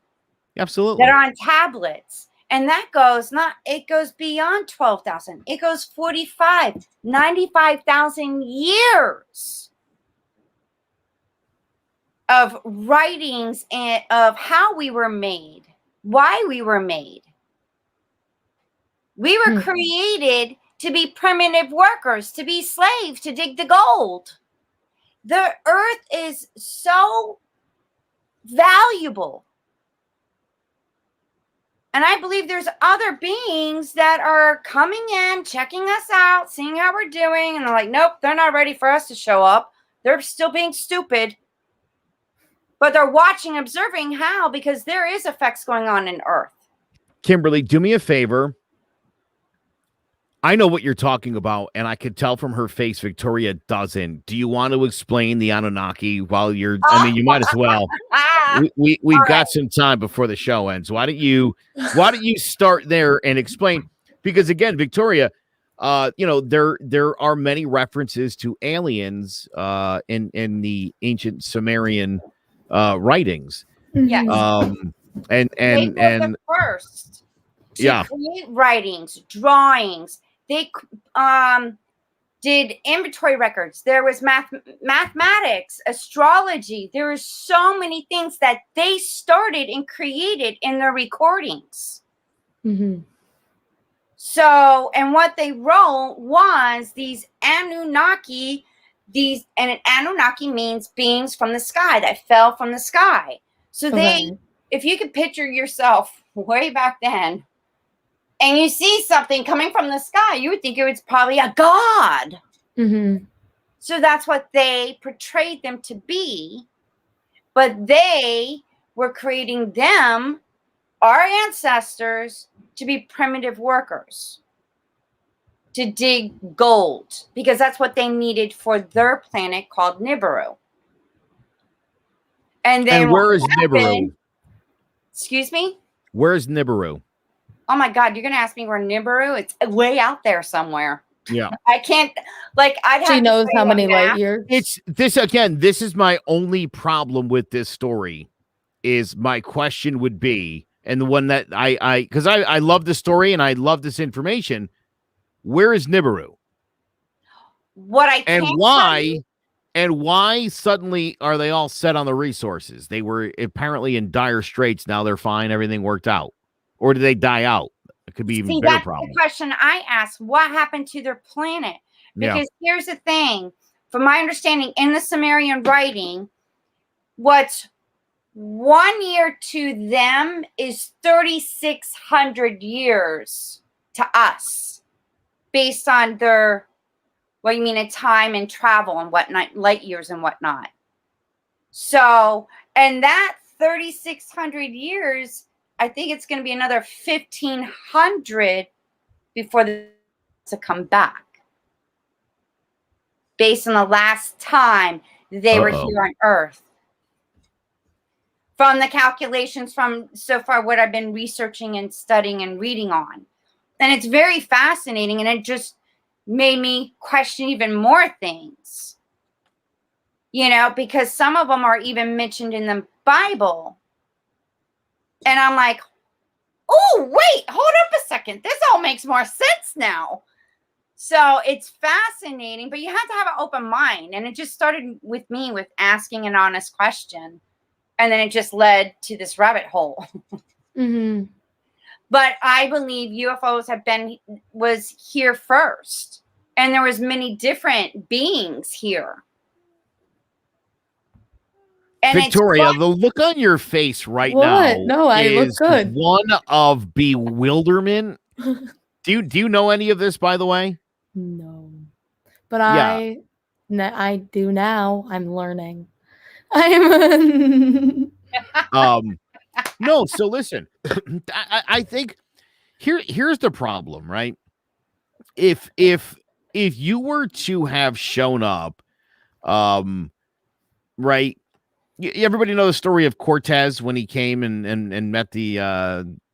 Absolutely. That are on tablets. And that goes it goes beyond 12,000. It goes 45, 95,000 years of writings and of how we were made, why we were made. We were created to be primitive workers, to be slaves, to dig the gold. The earth is so valuable. And I believe there's other beings that are coming in, checking us out, seeing how we're doing. And they're like, nope, they're not ready for us to show up. They're still being stupid. But they're watching, observing how, because there is effects going on in Earth. Kimberly, do me a favor. I know what you're talking about, and I could tell from her face Victoria doesn't. Do you want to explain the Anunnaki while you're... I mean, you might as well. We've got some time before the show ends. Why don't you start there and explain? Because again, Victoria, there are many references to aliens in the ancient Sumerian writings. Yes. And the first to create writings, drawings. They did inventory records. There was mathematics, astrology. There were so many things that they started and created in their recordings. Mm-hmm. So, and what they wrote was these Anunnaki, and an Anunnaki means beings from the sky that fell from the sky. So if you could picture yourself way back then, and you see something coming from the sky, you would think it was probably a god. Mm-hmm. So that's what they portrayed them to be. But they were creating them, our ancestors, to be primitive workers, to dig gold, because that's what they needed for their planet called Nibiru. And where is Nibiru? Excuse me? Where is Nibiru? Oh my God, you're going to ask me where Nibiru? It's way out there somewhere. Yeah. I can't, she knows how many light years. This is my only problem with this story, is my question would be, and the one that because I love the story and I love this information, where is Nibiru? And why suddenly are they all set on the resources? They were apparently in dire straits. Now they're fine. Everything worked out. Or did they die out? It could be even bigger that's problem. The question I asked. What happened to their planet? Because here's the thing. From my understanding, in the Sumerian writing, what's 1 year to them is 3,600 years to us, based on their, in time and travel and whatnot, light years and whatnot. So, and that 3,600 years, I think it's going to be another 1,500 before to come back, based on the last time they were here on Earth. From the calculations from so far what I've been researching and studying and reading on. And it's very fascinating, and it just made me question even more things. Because some of them are even mentioned in the Bible. And I'm like, oh, wait, hold up a second. This all makes more sense now. So it's fascinating, but you have to have an open mind. And it just started with me with asking an honest question. And then it just led to this rabbit hole. Mm-hmm. But I believe UFOs was here first. And there was many different beings here. And Victoria, the look on your face right now No, I look is good. one of bewilderment. Do you know any of this, by the way? No. But Yeah. I do now. I'm learning. I'm No, so listen. I think here's the problem, right? If you were to have shown up, right, everybody know the story of Cortez when he came and met the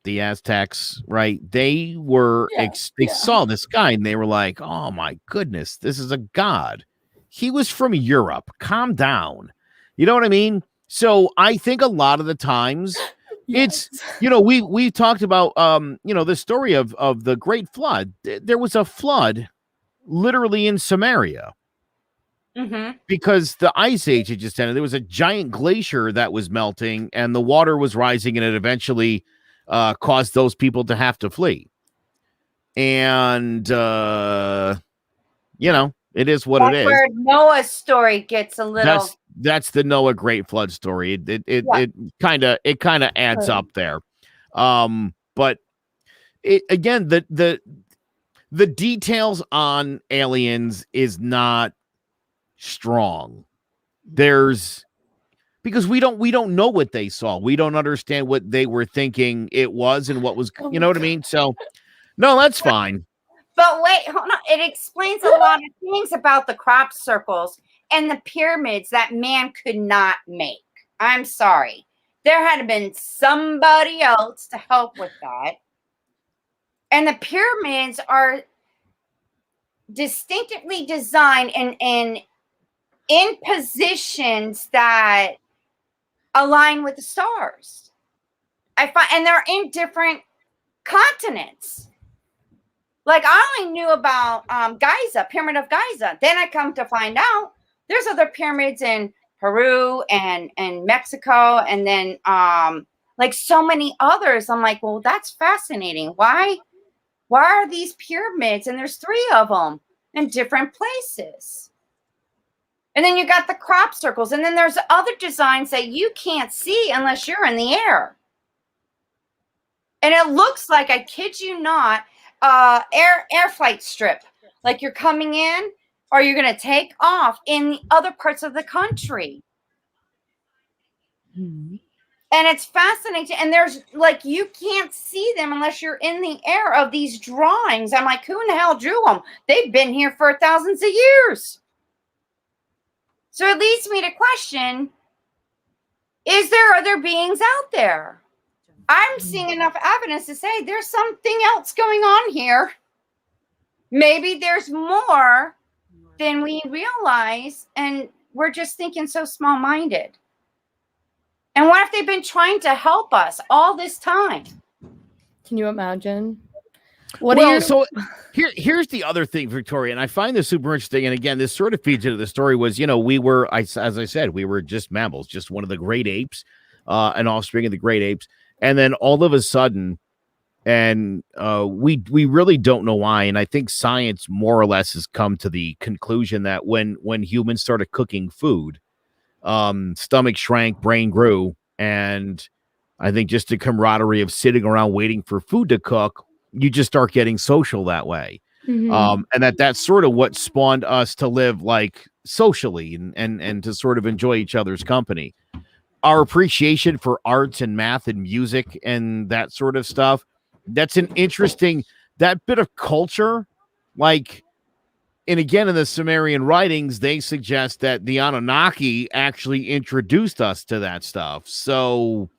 Aztecs, right? They were they saw this guy and they were like, "Oh my goodness, this is a god." He was from Europe. Calm down. You know what I mean? So I think a lot of the times it's we talked about the story of the Great Flood. There was a flood literally in Samaria. Mm-hmm. Because the ice age had just ended. There was a giant glacier that was melting and the water was rising, and it eventually caused those people to have to flee. And it is what it is. Where Noah's story gets a little. That's the Noah Great Flood story. It kind of adds up there. But again, the details on aliens is not strong. Because we don't know what they saw. We don't understand what they were thinking it was and what was, you know what I mean? So no, that's fine. But wait, hold on. It explains a lot of things about the crop circles and the pyramids that man could not make. I'm sorry. There had to been somebody else to help with that. And the pyramids are distinctively designed and in positions that align with the stars. And they're in different continents. Like, I only knew about Giza, Pyramid of Giza. Then I come to find out there's other pyramids in Peru and Mexico, and then like so many others. I'm like, well, that's fascinating. Why are these pyramids, and there's 3 of them in different places? And then you got the crop circles, and then there's other designs that you can't see unless you're in the air. And it looks like, I kid you not, air flight strip. Like you're coming in or you're going to take off in the other parts of the country. Mm-hmm. And it's fascinating. And there's like, you can't see them unless you're in the air of these drawings. I'm like, who in the hell drew them? They've been here for thousands of years. So it leads me to question, is there other beings out there? I'm seeing enough evidence to say there's something else going on here. Maybe there's more than we realize, and we're just thinking so small-minded. And what if they've been trying to help us all this time? Can you imagine? So here's the other thing, Victoria, and I find this super interesting. And again, this sort of feeds into the story was, we were, as I said, we were just mammals, just one of the great apes, an offspring of the great apes. And then all of a sudden, and we really don't know why. And I think science more or less has come to the conclusion that when humans started cooking food, stomach shrank, brain grew. And I think just the camaraderie of sitting around waiting for food to cook, you just start getting social that way. Mm-hmm. And that's sort of what spawned us to live like socially and to sort of enjoy each other's company. Our appreciation for arts and math and music and that sort of stuff. That's an interesting, that bit of culture. Like, and again, in the Sumerian writings, they suggest that the Anunnaki actually introduced us to that stuff. So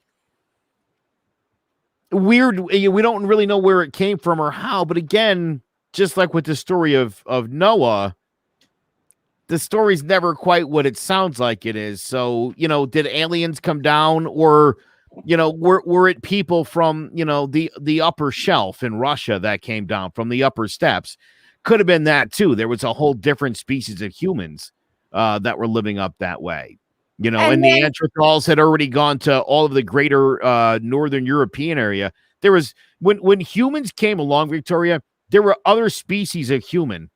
weird. We don't really know where it came from or how, but again, just like with the story of Noah, the story's never quite what it sounds like it is. So, did aliens come down, or, were it people from, the upper shelf in Russia that came down from the upper steppes? Could have been that too. There was a whole different species of humans that were living up that way. And Neanderthals had already gone to all of the greater northern European area. There was, when humans came along, Victoria, there were other species of human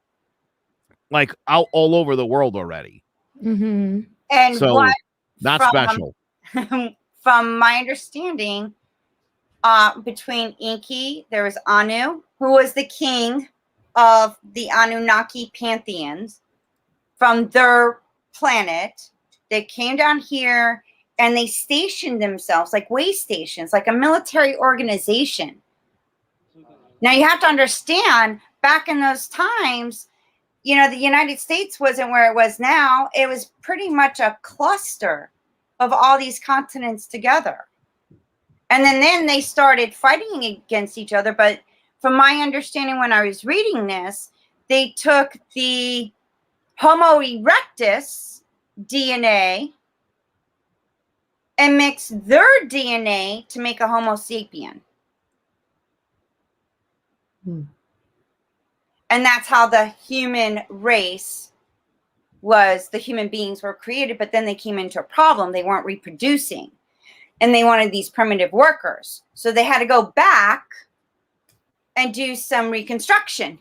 like out all over the world already. Mm-hmm. And what Not special. From my understanding, between Inky, there was Anu, who was the king of the Anunnaki pantheons from their planet. They came down here and they stationed themselves like way stations, like a military organization. Now you have to understand, back in those times, you know, the United States wasn't where it was now. It was pretty much a cluster of all these continents together. And then they started fighting against each other. But from my understanding, when I was reading this, they took the Homo erectus DNA and mixed their DNA to make a Homo sapien. And that's how the human race was, the human beings were created, but then they came into a problem. They weren't reproducing. And they wanted these primitive workers. So they had to go back and do some reconstruction.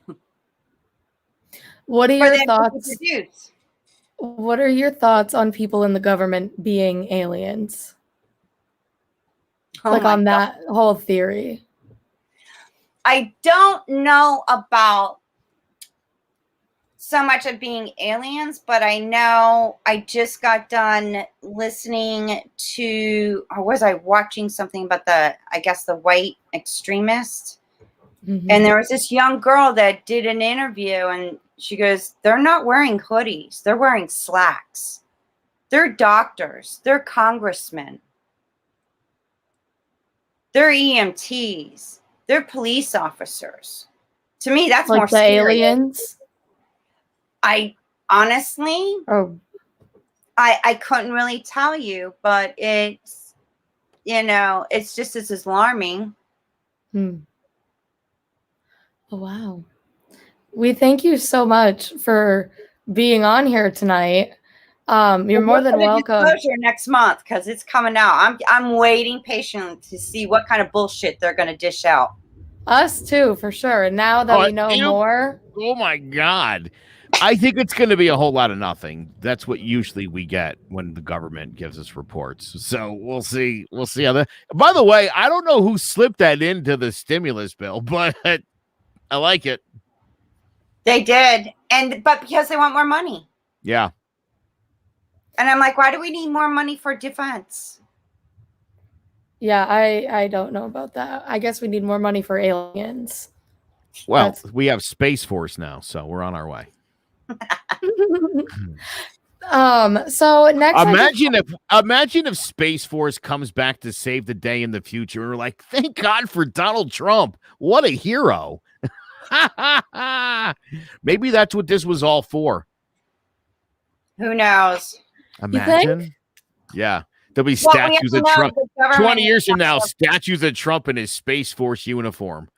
What are your thoughts? What are your thoughts on people in the government being aliens? Like on that whole theory. I don't know about so much of being aliens, but I know I just got done listening to, or was I watching something about the white extremist? And there was this young girl that did an interview and she goes, they're not wearing hoodies. They're wearing slacks. They're doctors. They're congressmen. They're EMTs. They're police officers. To me, that's like more the scary. Aliens. I honestly, I couldn't really tell you, but it's, you know, it's just as alarming. Oh, wow. We thank you so much for being on here tonight. You're more than welcome. Disclosure next month because it's coming out. I'm waiting patiently to see what kind of bullshit they're going to dish out. Us too, for sure. And now that we know more. Oh my God. I think it's going to be a whole lot of nothing. That's what usually we get when the government gives us reports. So we'll see. We'll see how that. By the way, I don't know who slipped that into the stimulus bill, but I like it. They did. But because they want more money. Yeah. And I'm like, why do we need more money for defense? Yeah, I don't know about that. I guess we need more money for aliens. Well, we have Space Force now, so we're on our way. So next, imagine if Space Force comes back to save the day in the future. We're like, thank God for Donald Trump. What a hero. Maybe that's what this was all for. Who knows? Imagine. Yeah. There'll be statues of Trump. 20 years from now, statues of Trump in his Space Force uniform.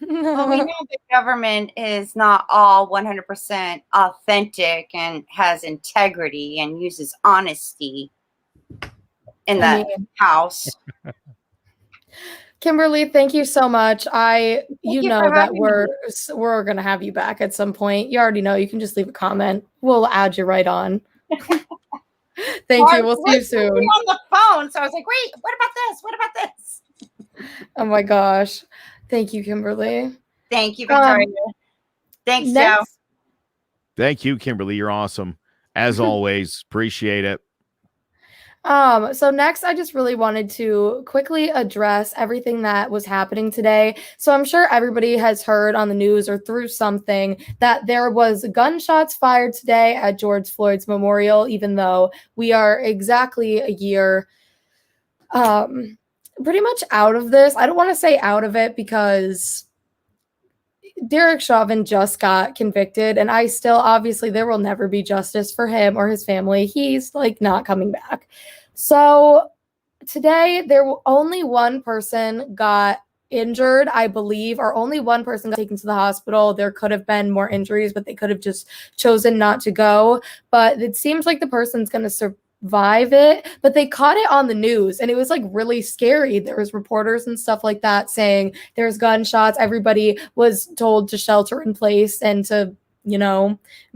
Well, we know the government is not all 100% authentic and has integrity and uses honesty in the House. Kimberly, thank you so much. You know that we're going to have you back at some point. You already know. You can just leave a comment. We'll add you right on. Thank you. We'll see you soon. On the phone, so I was like, "Wait, what about this? What about this?" Oh my gosh! Thank you, Kimberly. Thank you, Victoria. Thanks, Joe. Thank you, Kimberly. You're awesome as always. Appreciate it. So next, I just really wanted to quickly address everything that was happening today. So I'm sure everybody has heard on the news or through something that there was gunshots fired today at George Floyd's memorial, even though we are exactly a year pretty much out of this. I don't want to say out of it because Derek Chauvin just got convicted, and obviously there will never be justice for him or his family. He's like not coming back. So today only one person got injured, I believe, or only one person got taken to the hospital. There could have been more injuries, but they could have just chosen not to go. But it seems like the person's going to survive it, but they caught it on the news and it was like really scary. There was reporters and stuff like that saying there's gunshots. Everybody was told to shelter in place and to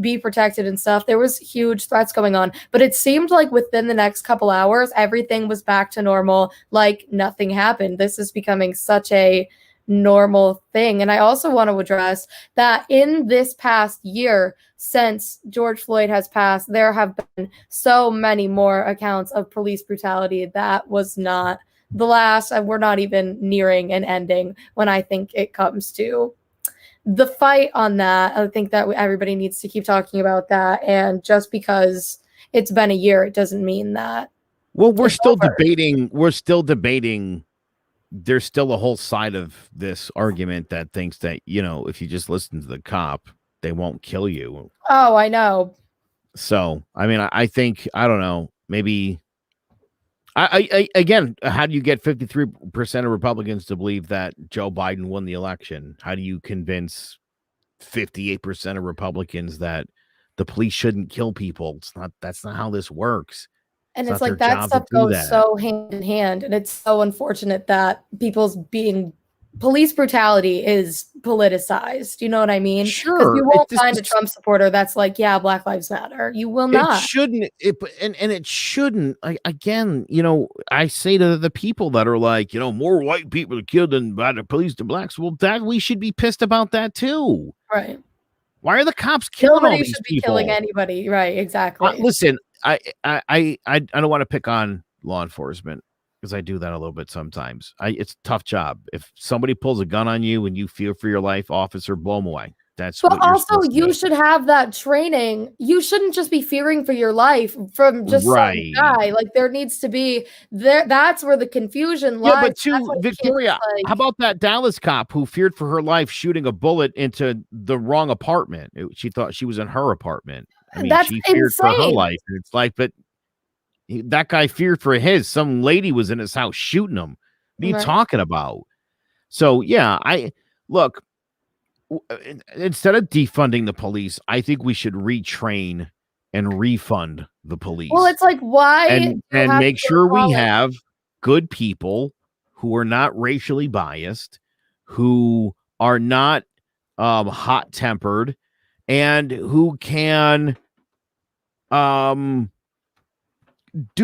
be protected and stuff. There was huge threats going on, but it seemed like within the next couple hours, everything was back to normal, like nothing happened. This is becoming such a normal thing. And I also want to address that in this past year, since George Floyd has passed, there have been so many more accounts of police brutality. That was not the last. We're not even nearing an ending when I think it comes to the fight on that. I think that everybody needs to keep talking about that. And just because it's been a year, it doesn't mean that. Well, we're still debating. There's still a whole side of this argument that thinks that, if you just listen to the cop, they won't kill you. Oh, I know. So, I mean, I think, I don't know, maybe I again, how do you get 53% of Republicans to believe that Joe Biden won the election? How do you convince 58% of Republicans that the police shouldn't kill people? That's not how this works. And it's like that stuff goes so hand in hand. And it's so unfortunate that police brutality is politicized. You know what I mean? Sure. Because you won't find a Trump supporter that's like, yeah, Black Lives Matter. You will not. It shouldn't. It shouldn't. Again, I say to the people that are like, more white people are killed by the police than blacks. Well, that we should be pissed about that too. Right. Why are the cops killing all these people? Nobody should be killing anybody. Right. Exactly. Listen, I don't want to pick on law enforcement because I do that a little bit sometimes. It's a tough job. If somebody pulls a gun on you and you fear for your life, officer, blow them away. But also, you should have that training. You shouldn't just be fearing for your life from just some guy. Like there needs to be there. That's where the confusion lies. Yeah, but Victoria, how about that Dallas cop who feared for her life shooting a bullet into the wrong apartment? She thought she was in her apartment. I mean, she feared for her life. And it's like, but that guy feared for his. Some lady was in his house shooting him. What are you talking about? So, yeah, look, instead of defunding the police, I think we should retrain and refund the police. Well, it's like, why? And make sure we have good people who are not racially biased, who are not hot-tempered, and who can do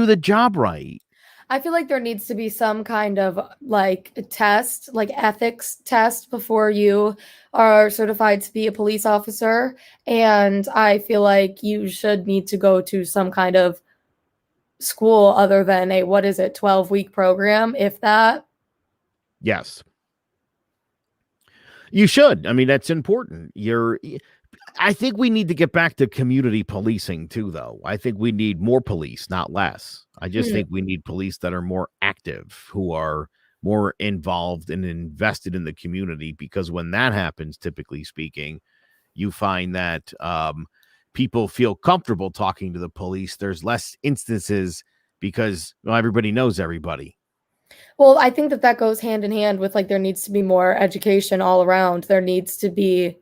the job right. I feel like there needs to be some kind of test, ethics test before you are certified to be a police officer. And I feel like you should need to go to some kind of school other than a 12-week program, if that. Yes. You should. I mean, that's important. I think we need to get back to community policing too, though. I think we need more police, not less. I just think we need police that are more active, who are more involved and invested in the community, because when that happens, typically speaking, you find that people feel comfortable talking to the police. There's less instances because everybody knows everybody. Well, I think that goes hand in hand with there needs to be more education all around. There needs to be,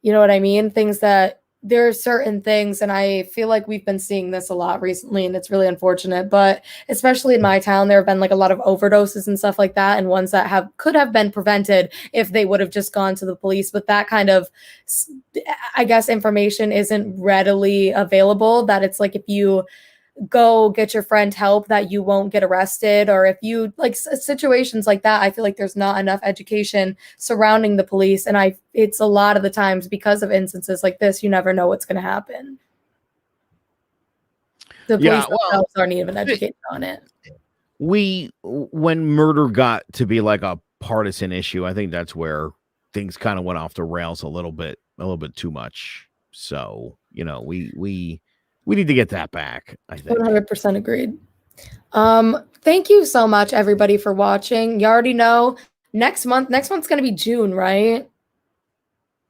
you know what I mean? There are certain things, and I feel like we've been seeing this a lot recently, and it's really unfortunate, but especially in my town, there have been a lot of overdoses and stuff like that, and ones that could have been prevented if they would have just gone to the police. But that kind of, I guess, information isn't readily available, that it's if you go get your friend help, that you won't get arrested, or if you situations like that. I feel like there's not enough education surrounding the police, and it's a lot of the times because of instances like this, you never know what's going to happen. The police themselves aren't even educated on it. When murder got to be a partisan issue, I think that's where things kind of went off the rails a little bit too much. So, we need to get that back, I think. 100% agreed. Thank you so much, everybody, for watching. You already know next month's going to be June, right?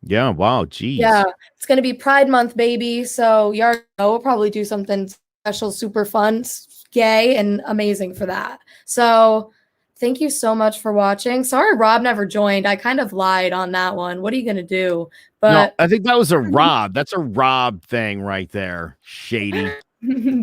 Yeah. Wow. Geez. Yeah. It's going to be Pride Month, baby. So you already know we'll probably do something special, super fun, gay, and amazing for that. So thank you so much for watching. Sorry, Rob never joined. I kind of lied on that one. What are you going to do? But no, I think that was a Rob. That's a Rob thing right there. Shady.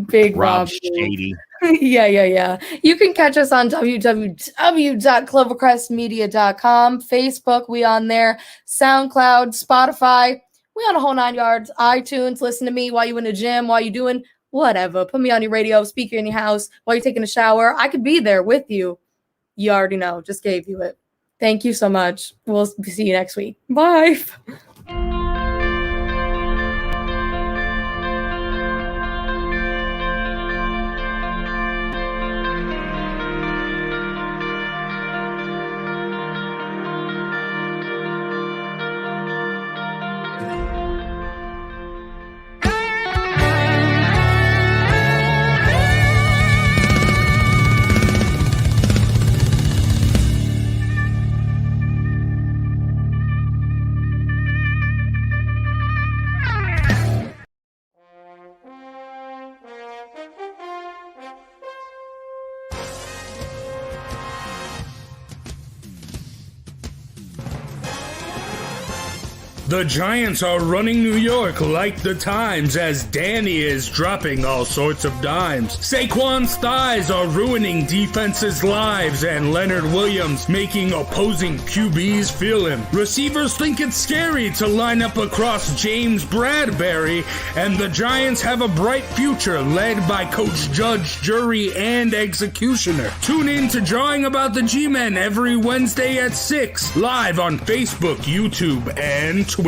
Big Rob. Shady. Yeah. You can catch us on www.clovercrestmedia.com, Facebook, we on there, SoundCloud, Spotify. We on a whole 9 yards. iTunes, listen to me while you in the gym, while you doing whatever. Put me on your radio, speaker in your house, while you're taking a shower. I could be there with you. You already know. Just gave you it. Thank you so much. We'll see you next week. Bye. The Giants are running New York like the Times as Danny is dropping all sorts of dimes. Saquon's thighs are ruining defenses' lives and Leonard Williams making opposing QBs feel him. Receivers think it's scary to line up across James Bradbury, and the Giants have a bright future led by Coach Judge, Jury, and Executioner. Tune in to Drawing About the G-Men every Wednesday at 6, live on Facebook, YouTube, and Twitch.